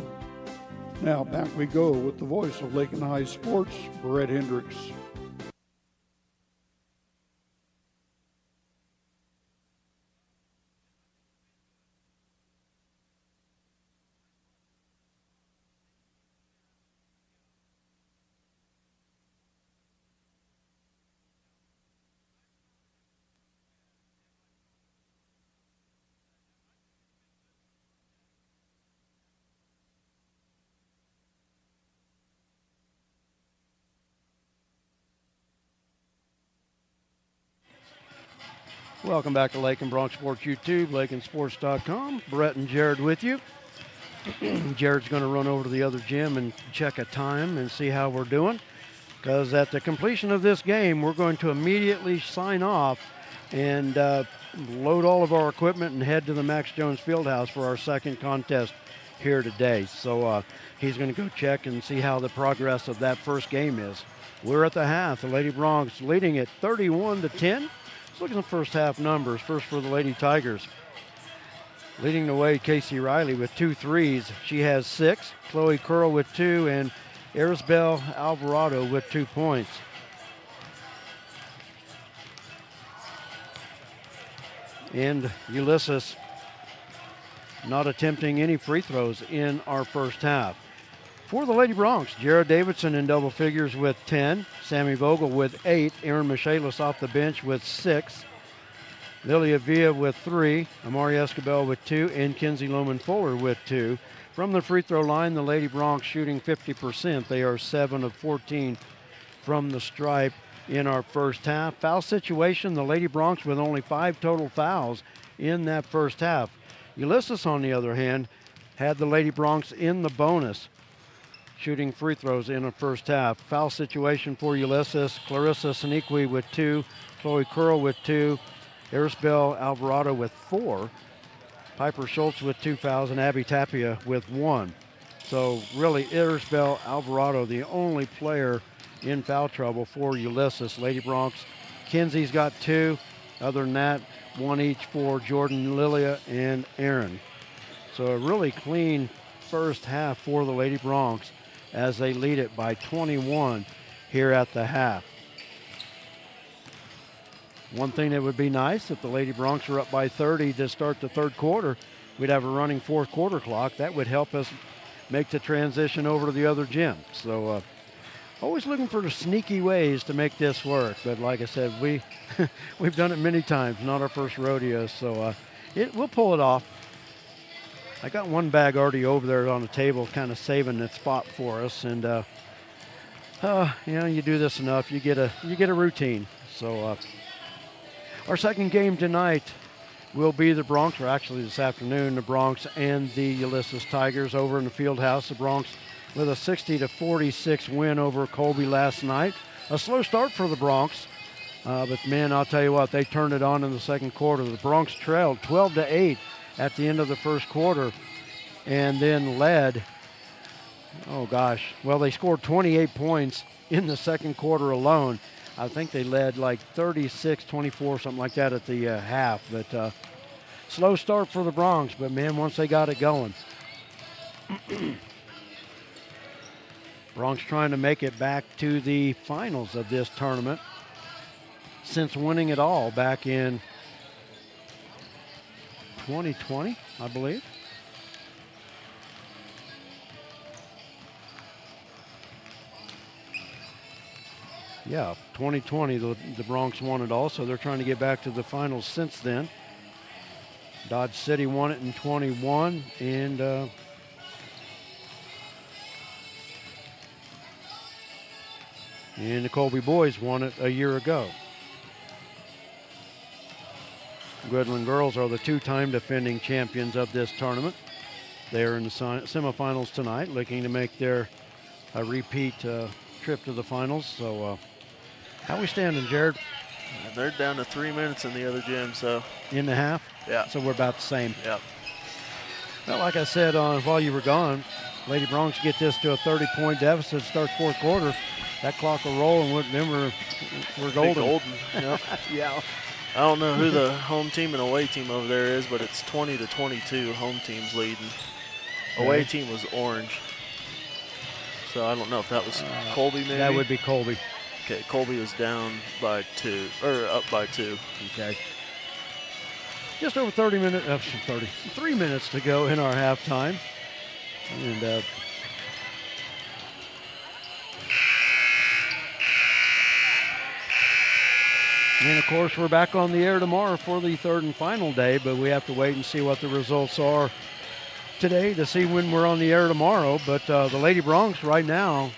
Now, back we go with the voice of Lakin High Sports, Brett Hendricks. Welcome back to Lakin Bronx Sports YouTube, LakinSports.com. Brett and Jared with you. Jared's going to run over to the other gym and check a time and see how we're doing, because at the completion of this game, we're going to immediately sign off and load all of our equipment and head to the Max Jones Fieldhouse for our second contest here today. So he's going to go check and see how the progress of that first game is. We're at the half. The Lady Broncs leading at 31-10. Let's look at the first half numbers. First for the Lady Tigers. Leading the way, Casey Riley with 2 threes. She has 6. Chloe Curl with 2, and Arisbel Alvarado with 2 points. And Ulysses not attempting any free throws in our first half. For the Lady Bronx, Jared Davidson in double figures with 10. Sammy Vogel with 8. Aaron Michaelis off the bench with 6. Lilia Villa with 3. Amari Escabel with 2. And Kinsey Loman Fuller with 2. From the free throw line, the Lady Bronx shooting 50%. They are 7 of 14 from the stripe in our first half. Foul situation, the Lady Bronx with only 5 total fouls in that first half. Ulysses, on the other hand, had the Lady Bronx in the bonus, shooting free throws in the first half. Foul situation for Ulysses, Clarissa Saniqui with 2, Chloe Curl with 2, Arisbel Alvarado with 4, Piper Schultz with 2 fouls, and Abby Tapia with 1. So really, Arisbel Alvarado, the only player in foul trouble for Ulysses. Lady Bronx, Kinsey's got 2. Other than that, 1 each for Jordan, Lilia, and Aaron. So a really clean first half for the Lady Bronx as they lead it by 21 here at the half. One thing that would be nice, if the Lady Bronx were up by 30 to start the third quarter, we'd have a running fourth quarter clock. That would help us make the transition over to the other gym. So always looking for the sneaky ways to make this work. But like I said, we've done it many times, not our first rodeo. So we'll pull it off. I got one bag already over there on the table, kind of saving that spot for us. And you do this enough, you get a routine. So our second game tonight will be the Bronx, or actually this afternoon, the Bronx and the Ulysses Tigers over in the field house. The Bronx with a 60-46 win over Colby last night. A slow start for the Bronx, but man, I'll tell you what, they turned it on in the second quarter. The Bronx trailed 12-8 at the end of the first quarter, and then led, they scored 28 points in the second quarter alone. I think they led like 36-24, something like that at the half. But slow start for the Bronx, but man, once they got it going. Bronx trying to make it back to the finals of this tournament since winning it all back in 2020, I believe. Yeah, 2020, the Bronx won it all, so they're trying to get back to the finals since then. Dodge City won it in 21, and the Colby boys won it a year ago. Goodland girls are the 2-time defending champions of this tournament. They are in the semifinals tonight, looking to make their repeat trip to the finals. So how we standing, Jared? They're down to 3 minutes in the other gym, so. In the half? Yeah. So we're about the same. Yep. Well, like I said while you were gone, Lady Bronx get this to a 30-point deficit, starts fourth quarter. That clock will roll, and then we're golden. Yep. Yeah. I don't know who the home team and away team over there is, but it's 20-22. Home team's leading. Away team was orange. So I don't know if that was Colby maybe. That would be Colby. Okay, Colby was down by 2, or up by 2. Okay. Just over 3 minutes to go in our halftime. And of course, we're back on the air tomorrow for the third and final day, but we have to wait and see what the results are today to see when we're on the air tomorrow. But the Lady Bronx right now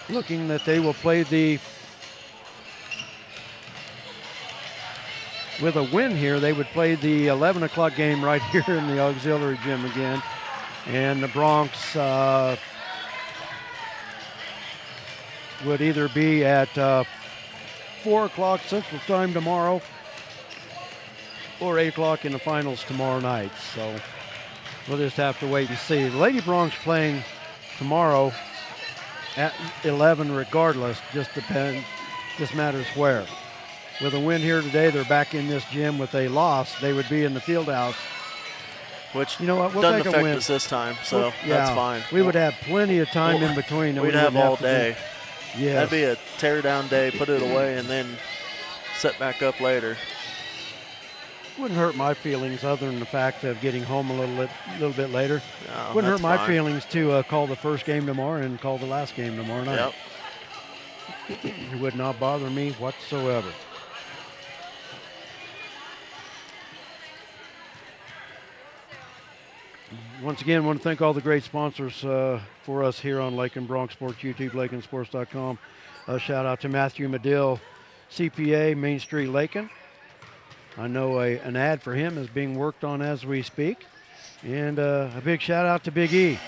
looking that they will play with a win here, they would play the 11 o'clock game right here in the auxiliary gym again. And the Bronx would either be at 4 o'clock Central Time tomorrow or 8 o'clock in the finals tomorrow night. So we'll just have to wait and see. The Lady Bronx playing tomorrow at 11 regardless, just matters where. With a win here today, they're back in this gym. With a loss, they would be in the field house. Which You know what? We'll doesn't take a affect win. us this time, so Yeah, that's fine. We would have plenty of time in between. and We'd we have wouldn't all to do- day. Yes. That'd be a tear down day, put it away, and then set back up later. Wouldn't hurt my feelings other than the fact of getting home a little bit later. No, Wouldn't hurt that's my fine. feelings to call the first game tomorrow and call the last game tomorrow night. Yep. It would not bother me whatsoever. Once again, I want to thank all the great sponsors for us here on Lakin Bronx Sports YouTube, LakinSports.com. Shout out to Matthew Medill, CPA, Main Street, Lakin. I know an ad for him is being worked on as we speak. And a big shout out to Big E,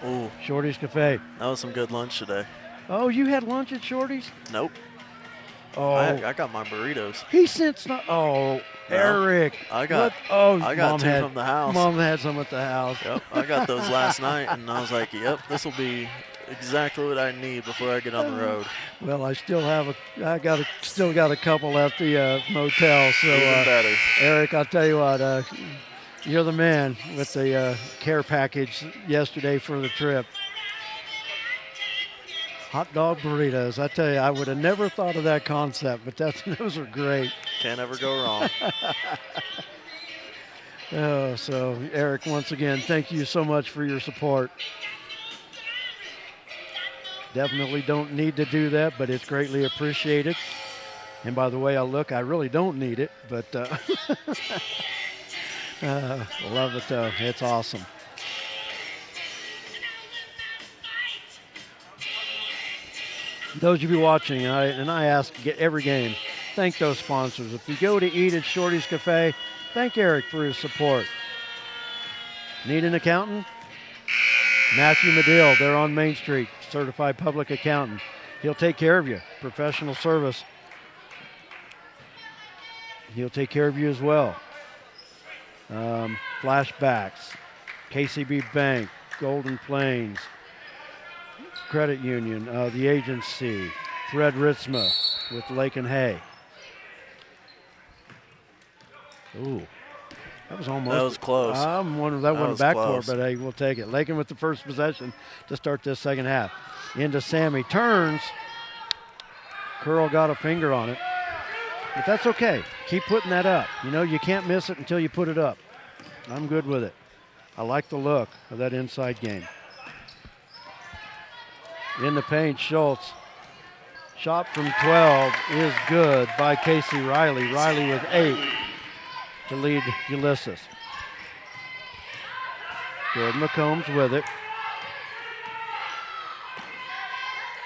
Ooh, Shorty's Cafe. that was some good lunch today. Oh, you had lunch at Shorty's? Nope. Oh, I got my burritos. he sent some. Oh, Eric. I got Mom two had, from the house. Mom had some at the house. Yep, I got those last night, and I was like, yep, this will be exactly what I need before I get on the road. Well, I still have still got a couple at the motel. So, Even better. Eric, I'll tell you what, you're the man with the care package yesterday for the trip. Hot dog burritos. I tell you, I would have never thought of that concept, but those are great. Can't ever go wrong. Oh, so Eric, once again, thank you so much for your support. Definitely don't need to do that, but it's greatly appreciated. And by the way I look, I really don't need it, but love it though. It's awesome. Those of you watching, and I ask every game, thank those sponsors. If you go to eat at Shorty's Cafe, thank Eric for his support. Need an accountant? Matthew Medill, they're on Main Street, certified public accountant. He'll take care of you, professional service. He'll take care of you as well. Flashbacks, KCB Bank, Golden Plains, Credit Union, the agency, Fred Ritzma with Lakin Hay. Ooh, that was almost. That was close. I'm wondering that wasn't was backcourt, close. but hey, we'll take it. Lakin with the first possession to start this second half. Into Sammy, turns. Curl got a finger on it, but that's okay. Keep putting that up. You know, you can't miss it until you put it up. I'm good with it. I like the look of that inside game. In the paint, Schultz. Shot from 12 is good by Casey Riley. Riley with 8 to lead Ulysses. Jordan McCombs with it.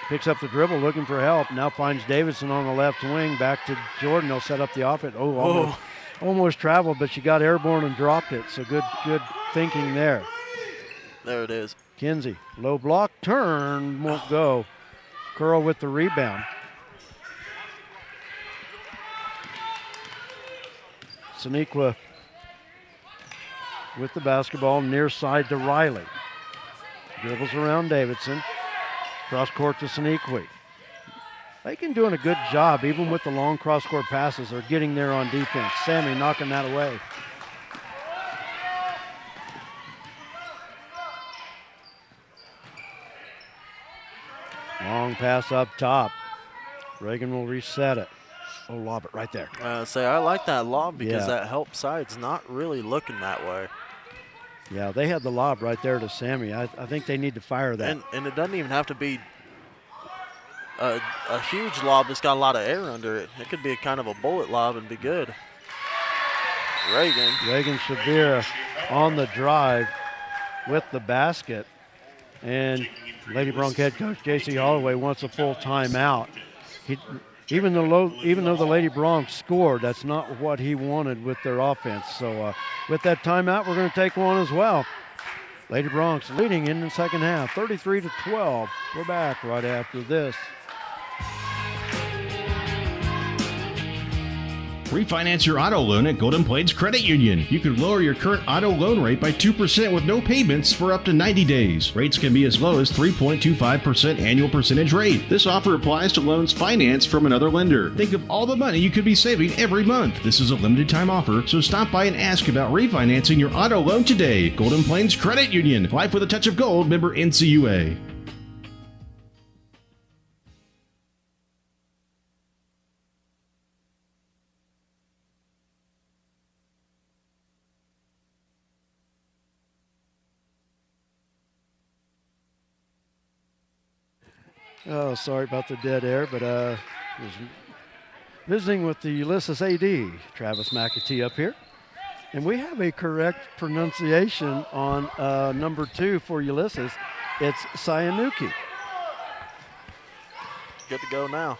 Picks up the dribble, looking for help. Now finds Davidson on the left wing. Back to Jordan. He'll set up the offense. Oh, almost traveled, but she got airborne and dropped it. So good thinking there. There it is. Kinsey, low block, turn, won't go. Curl with the rebound. Sonequa with the basketball, near side to Riley. Dribbles around Davidson. Cross court to Sonequa. Lakin doing a good job, even with the long cross court passes. They're getting there on defense. Sammy knocking that away. Long pass up top. Reagan will reset it. Oh, lob it right there. I like that lob because Yeah. that help side's not really looking that way. Yeah, they had the lob right there to Sammy. I think they need to fire that. And it doesn't even have to be a huge lob that's got a lot of air under it. It could be a kind of a bullet lob and be good. Reagan Shavira on the drive with the basket. And Lady Bronx head coach J.C. Holloway wants a full timeout. Even though the Lady Bronx scored, that's not what he wanted with their offense. So with that timeout, we're going to take one as well. Lady Bronx leading in the second half, 33-12. We're back right after this. Refinance your auto loan at Golden Plains Credit Union. You could lower your current auto loan rate by 2% with no payments for up to 90 days. Rates can be as low as 3.25% annual percentage rate. This offer applies to loans financed from another lender. Think of all the money you could be saving every month. This is a limited time offer, so stop by and ask about refinancing your auto loan today. Golden Plains Credit Union. Life with a touch of gold. Member NCUA. Oh, sorry about the dead air, but was visiting with the Ulysses AD, Travis McAtee up here. And we have a correct pronunciation on number 2 for Ulysses. It's Sayanuki. Good to go now.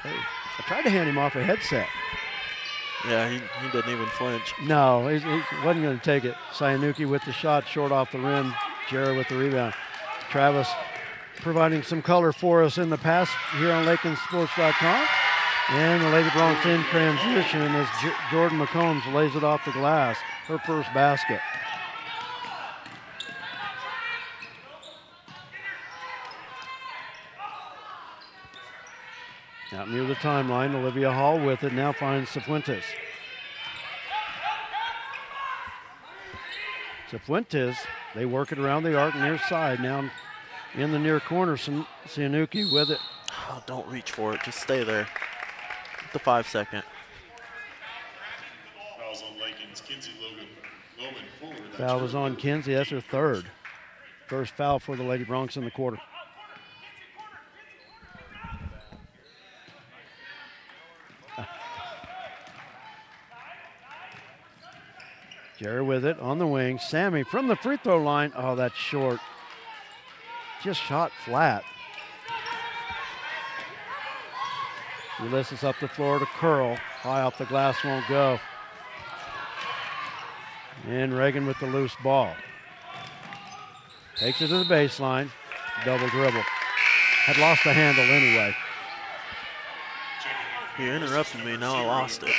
Hey, I tried to hand him off a headset. Yeah, he didn't even flinch. No, he wasn't going to take it. Sayanuki with the shot, short off the rim. Jared with the rebound. Travis providing some color for us in the pass here on LakinSports.com. And the Lady Bronx in transition as Jordan McCombs lays it off the glass. Her first basket. Out near the timeline, Olivia Hall with it, now finds Cifuentes. Cifuentes, they work it around the arc near side, now in the near corner. Sayanuki with it. Oh, don't reach for it, just stay there. The 5 second. Fouls on Lakin's Kinsey Loman forward. Foul is on Kinsey, that's her third. First foul for the Lady Bronx in the quarter. Jerry with it on the wing. Sammy from the free throw line. Oh, that's short. Just shot flat. Ulysses up the floor to curl. High off the glass, won't go. And Reagan with the loose ball. Takes it to the baseline. Double dribble. Had lost the handle anyway. You interrupted me, now I lost it.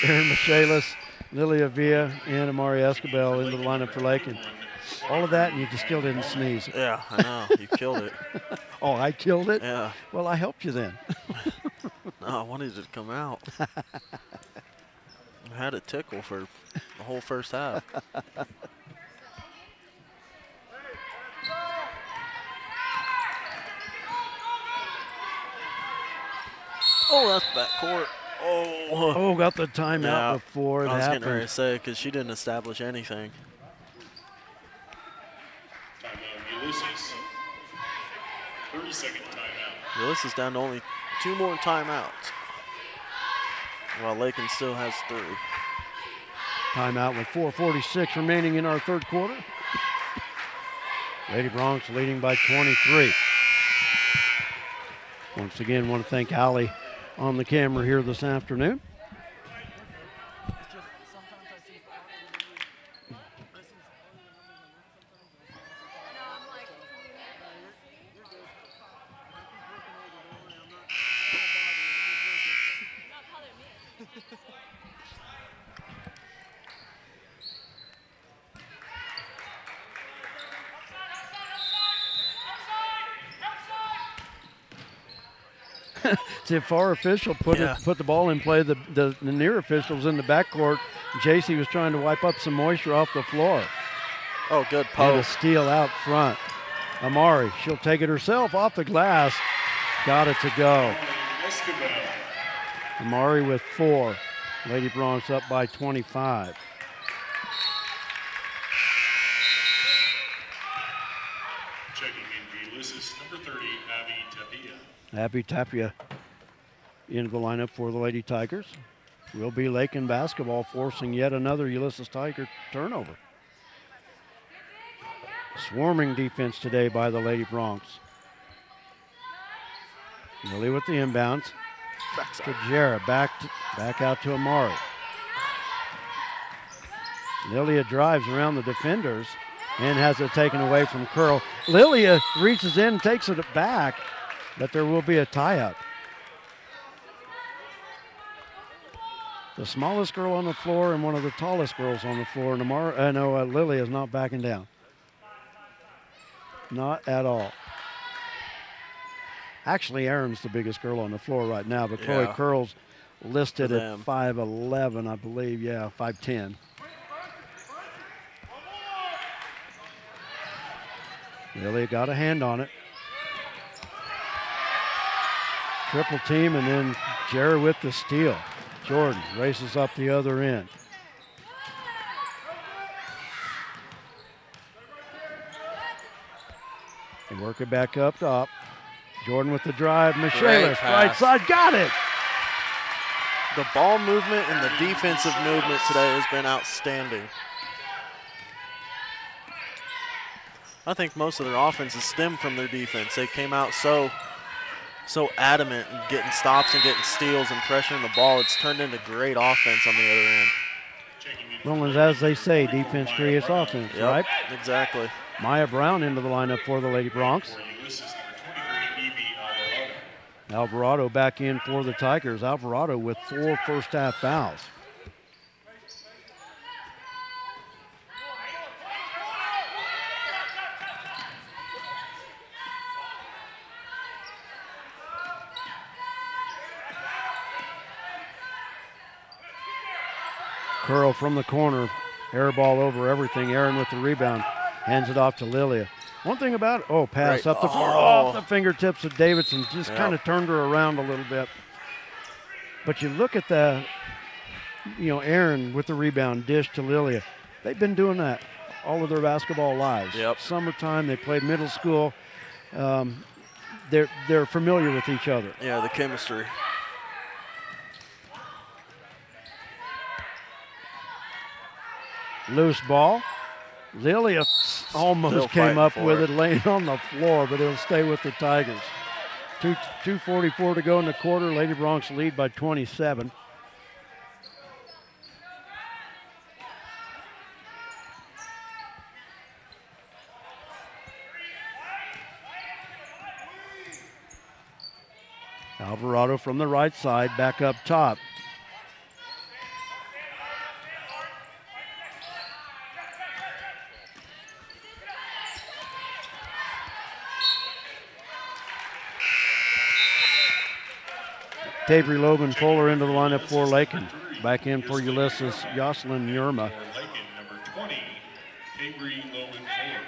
Erin Michaelis, Lilia Villa, and Amari Escobar into the lineup for Lakin. All of that, and you just still didn't sneeze. Yeah, I know. You killed it. Oh, I killed it? Yeah. Well, I helped you then. No, I wanted it to come out. I had it tickle for the whole first half. Oh, that's backcourt. Oh, got the timeout before it I was happened. getting ready to say, because she didn't establish anything. Timeout, Ulysses. 30-second timeout. Ulysses down to only 2 more timeouts, while Lakin still has 3. Timeout with 4:46 remaining in our third quarter. Lady Bronx leading by 23. Once again, want to thank Allie on the camera here this afternoon. See, if our official put the ball in play, the near officials in the backcourt. JC was trying to wipe up some moisture off the floor. Oh, good And a post. steal out front. Amari, she'll take it herself off the glass. Got it to go. Escobar. Amari with 4. Lady Bronx up by 25. Checking in for Ulysses, number 30, Abby Tapia. Abby Tapia into the lineup for the Lady Tigers. Will be Lakin basketball, forcing yet another Ulysses Tiger turnover. Swarming defense today by the Lady Bronx. Lily with the inbounds. To Jarrah, back out to Amari. Lilia drives around the defenders and has it taken away from Curl. Lilia reaches in, takes it back, but there will be a tie-up. The smallest girl on the floor and one of the tallest girls on the floor. And Lily is not backing down. Not at all. Actually, Erin's the biggest girl on the floor right now, but Chloe Yeah. Curl's listed For at them. 5'11", I believe. Yeah, 5'10". Lily got a hand on it. Triple team, and then Jerry with the steal. Jordan races up the other end. They work it back up top. Jordan with the drive. Michaelis, right pass. side, got it. The ball movement and the defensive movement today has been outstanding. I think most of their offense has stemmed from their defense. They came out so adamant and getting stops and getting steals and pressuring the ball. It's turned into great offense on the other end. Well, as they say, defense creates offense, Yep, right? exactly. Maya Brown into the lineup for the Lady Bronx. For Ulysses, number 23, Evie Alvarado. Alvarado back in for the Tigers. Alvarado with 4 first-half fouls. Curl from the corner, air ball over everything. Aaron with the rebound, hands it off to Lilia. One thing about it, pass Right. up the floor, Oh. off the fingertips of Davidson, just Yep. kind of turned her around a little bit. But you look at Aaron with the rebound, dish to Lilia. They've been doing that all of their basketball lives. Yep. Summertime, they played middle school. They're familiar with each other. Yeah, the chemistry. Loose ball. Lilia almost Still came fighting up for with it. it laying on the floor, but it'll stay with the Tigers. 2:44 to go in the quarter. Lady Bronx lead by 27. Alvarado from the right side, back up top. Tabry Logan Fuller into the lineup for Lakin. Back in for Ulysses, Jocelyn Yerma. For Lakin, number 20, Avery Logan Fuller.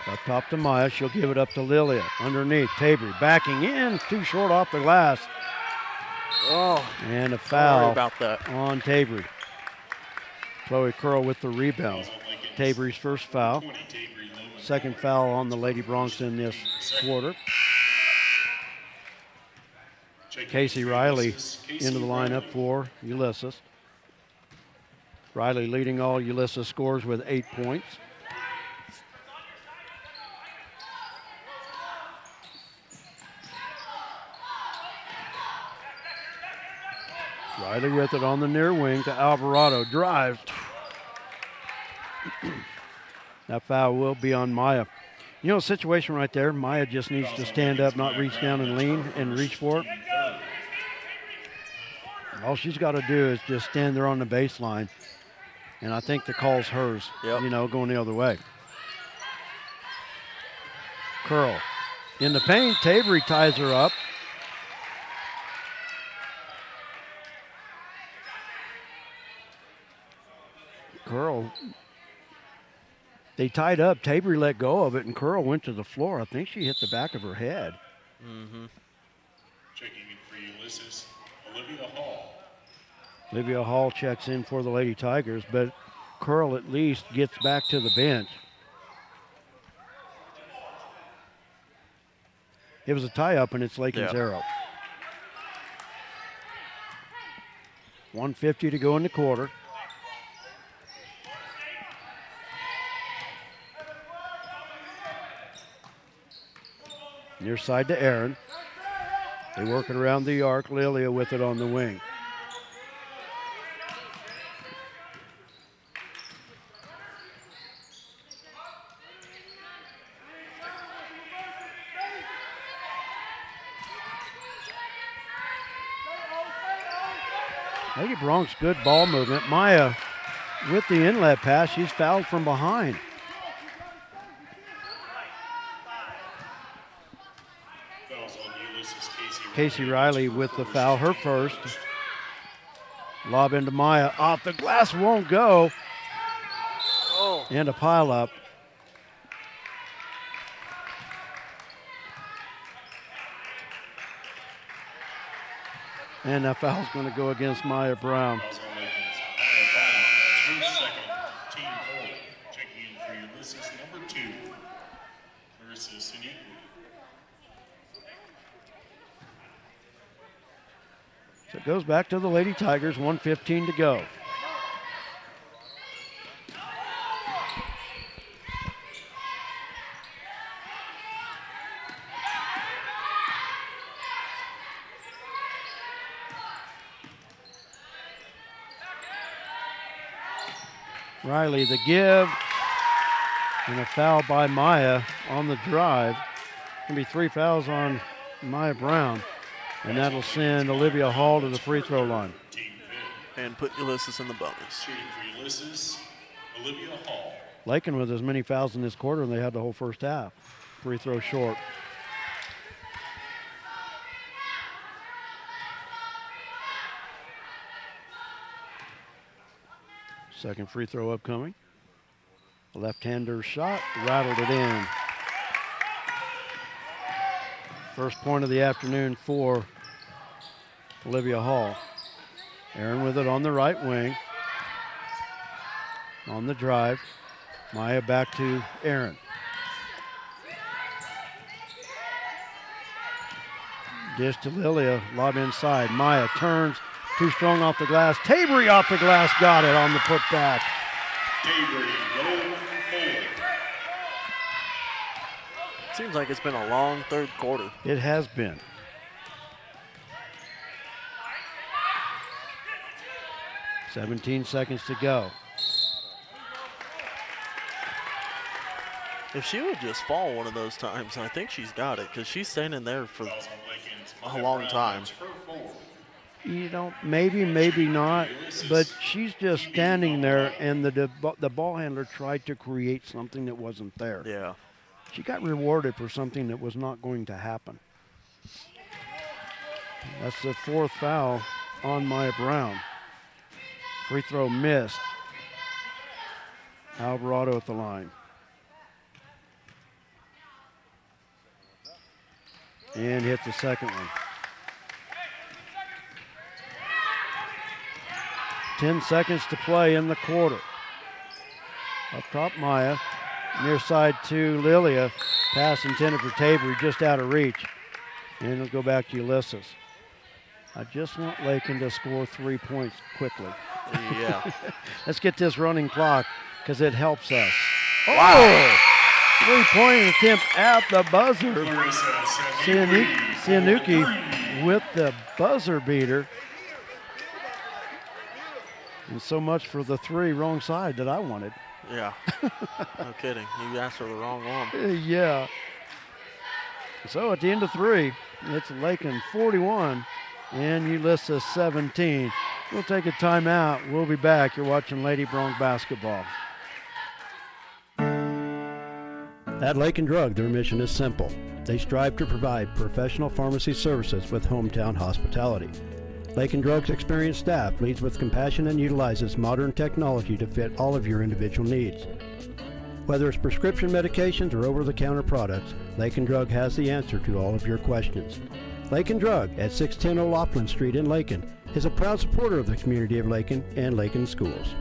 Up top to Maya, she'll give it up to Lilia. Underneath, Tabry backing in, too short off the glass. Oh, And a sorry foul about that. on Tabry. Chloe Curl with the rebound. Tabry's first foul. 20, Avery Logan. Second foul on the Lady Bronx in this quarter. Checking Casey in for Riley Ulysses, Casey into the lineup Riley. for Ulysses. Riley leading all Ulysses scores with 8 points. Riley with it on the near wing to Alvarado. Drives. That foul will be on Maya. You know, situation right there, Maya just needs to stand up, not reach down and lean and reach for it. All she's got to do is just stand there on the baseline, and I think the call's hers, Yep. going the other way. Curl in the paint. Tabry ties her up. Curl, they tied up. Tabry let go of it, and Curl went to the floor. I think she hit the back of her head. Mm-hmm. Checking in for Ulysses, Olivia Hall. Olivia Hall checks in for the Lady Tigers, but Curl at least gets back to the bench. It was a tie-up, and it's Lakin's Yeah. arrow. 1:50 to go in the quarter. Near side to Aaron. They work it around the arc. Lilia with it on the wing. Lady Bronx, good ball movement. Maya with the inlet pass. She's fouled from behind. Fouls on Ulysses Casey Riley with the foul, her first. Lob into Maya. Off the glass, won't go. Oh. And a pile up. And that foul's going to go against Maya Brown. Fouls on Lakin's Maya Brown. That's her second, team foul. Checking in for Ulysses, number 2, Marissa Sinuku. So it goes back to the Lady Tigers, 1:15 to go. Riley the give, and a foul by Maya on the drive. Going to be 3 fouls on Maya Brown, and that'll send Olivia Hall to the free throw line. Team fifth. And put Ulysses in the bonus. Shooting for Ulysses, Olivia Hall. Lakin with as many fouls in this quarter than they had the whole first half. Free throw short. Second free throw upcoming. A left-hander shot, rattled it in. First point of the afternoon for Olivia Hall. Aaron with it on the right wing. On the drive. Maya back to Aaron. Dish to Lilia, lob inside. Maya turns, too strong off the glass. Tabery off the glass, got it on the putback. Avery rolling forward. Seems like it's been a long third quarter. It has been. "17 seconds to go. If she would just fall one of those times, I think she's got it because she's standing there for Fouls on Lakin's a Maya long Brown. time. That's her fourth. You know, maybe not, but she's just standing there, and the ball handler tried to create something that wasn't there. Yeah. She got rewarded for something that was not going to happen. That's the 4th foul on Maya Brown. Free throw missed. Alvarado at the line. And hit the second one. 10 seconds to play in the quarter. Up top, Maya. Near side to Lilia. Pass intended for Tabery, just out of reach. And it'll go back to Ulysses. I just want Lakin to score 3 points quickly. Yeah. Let's get this running clock because it helps us. Oh! 3-point attempt at the buzzer. Clarissa Sianuki with the buzzer beater. And so much for the 3 wrong side that I wanted. Yeah. No kidding. You asked for the wrong one. Yeah. So at the end of 3, it's Lakin 41 and Ulysses 17. We'll take a timeout. We'll be back. You're watching Lady Bronx basketball. At Lakin Drug, their mission is simple. They strive to provide professional pharmacy services with hometown hospitality. Lakin Drug's experienced staff leads with compassion and utilizes modern technology to fit all of your individual needs. Whether it's prescription medications or over-the-counter products, Lakin Drug has the answer to all of your questions. Lakin Drug at 610 O'Loughlin Street in Lakin is a proud supporter of the community of Lakin and Lakin schools.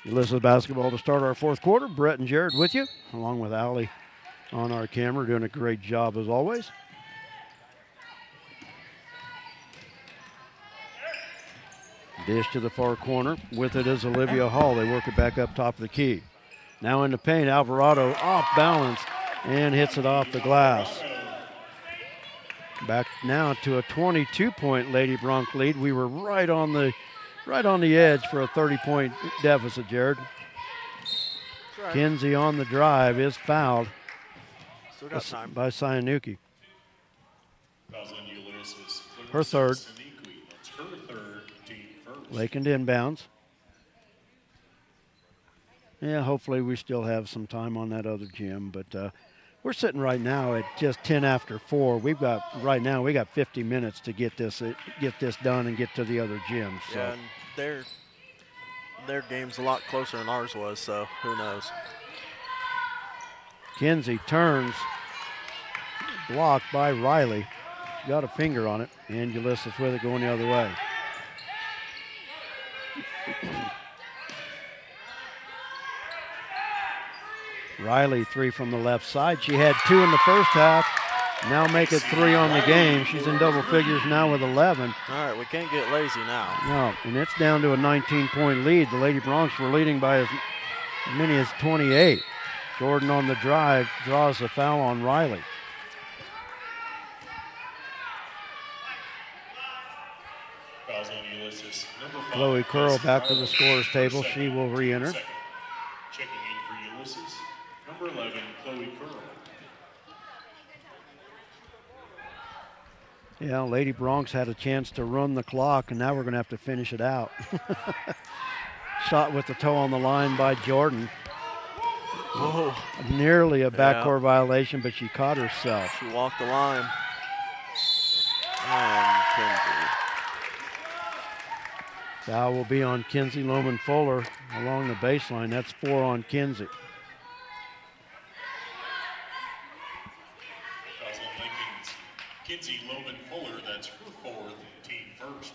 Ulysses basketball to start our 4th quarter. Brett and Jared with you, along with Allie on our camera, doing a great job as always. Dish to the far corner. With it is Olivia Hall. They work it back up top of the key. Now in the paint, Alvarado off balance and hits it off the glass. Back now to a 22-point Lady Bronc lead. We were right on the edge for a 30-point deficit, Jared. Right. Kinsey on the drive is fouled Still got time. by Sayanuki. Fouls on Ulysses. Her third. That's her third, team first. Lakin inbounds. Yeah, hopefully we still have some time on that other gym, but we're sitting right now at just 10 after 4. We got 50 minutes to get this done and get to the other gyms. So. Yeah, and their game's a lot closer than ours was, so who knows. Kinsey turns, blocked by Riley. She got a finger on it, and Ulysses with it going the other way. Riley 3 from the left side. She had 2 in the first half. Now make it 3 on the game. She's in double figures now with 11. All right, we can't get lazy now. No, and it's down to a 19-point lead. The Lady Broncs were leading by as many as 28. Jordan on the drive draws a foul on Riley. Fouls on Ulysses. Number 5, Chloe Curl back to the scorer's table. She will re-enter. Checking in for Ulysses. Number 11, Chloe Curl. Yeah, Lady Broncs had a chance to run the clock, and now we're going to have to finish it out. Shot with the toe on the line by Jordan. Whoa. Nearly a backcourt violation, but she caught herself. She walked the line. And Kinsey. Foul will be on Kinsey Loman Fuller along the baseline. That's 4 on Kinsey. Fouls on Lincoln's Kinsey Loman Fuller. That's her fourth, team first.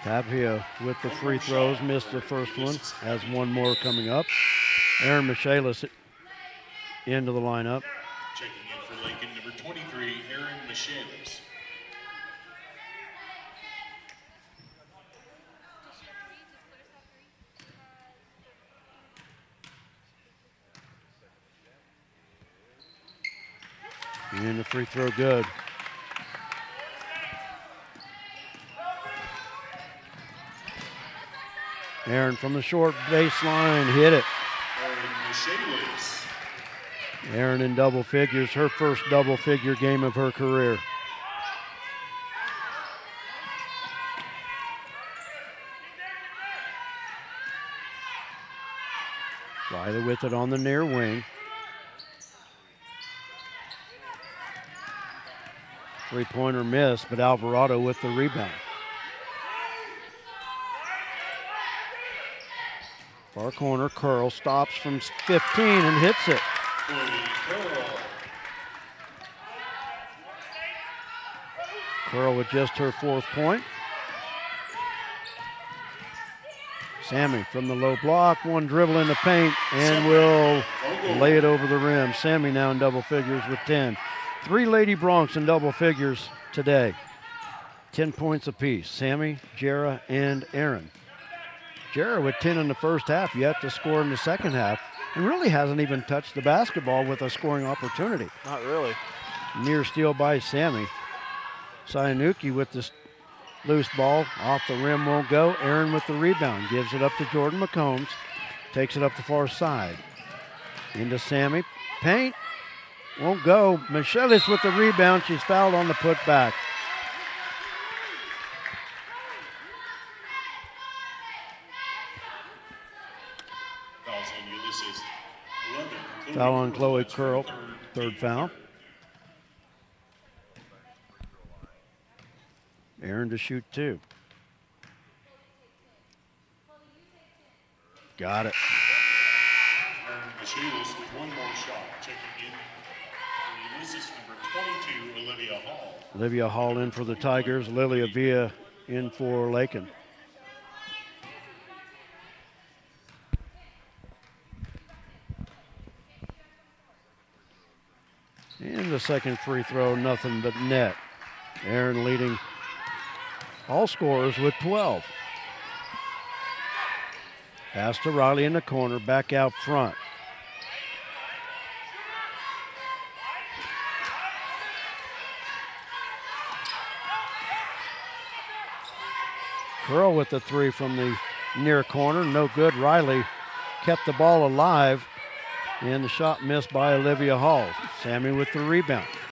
Tapia with the free throws, missed the first one, has one more coming up. Aaron Michaelis into the lineup. Checking in for Lakin, number 23, Aaron Michaelis. And the free throw good. Aaron from the short baseline hit it. Aaron Michaelis. Aaron in double figures, her first double figure game of her career. Riley with it on the near wing. Three-pointer miss, but Alvarado with the rebound. Far corner, Curl stops from 15 and hits it. Curl with just her 4th point. Sammy from the low block, one dribble in the paint, and will lay it over the rim. Sammy now in double figures with 10. 3 Lady Broncs in double figures today. 10 points apiece. Sammy, Jara, and Aaron. Jara with 10 in the first half, yet to score in the second half, and really hasn't even touched the basketball with a scoring opportunity. Not really. Near steal by Sammy. Sayanuki with this loose ball, off the rim, won't go. Aaron with the rebound, gives it up to Jordan McCombs, takes it up the far side. Into Sammy, paint, won't go. Michaelis with the rebound, she's fouled on the putback. Foul on Chloe Curl, third foul. Aaron to shoot 2. Got it. Aaron Michaelis with one more shot. Checking in for Ulysses, number 22, Olivia Hall. Olivia Hall in for the Tigers. Lilia Villa in for Lakin. And the second free throw, nothing but net. Aaron leading all scorers with 12. Pass to Riley in the corner, back out front. Curl with the three from the near corner, no good. Riley kept the ball alive, and the shot missed by Olivia Hall. Sammy with the rebound.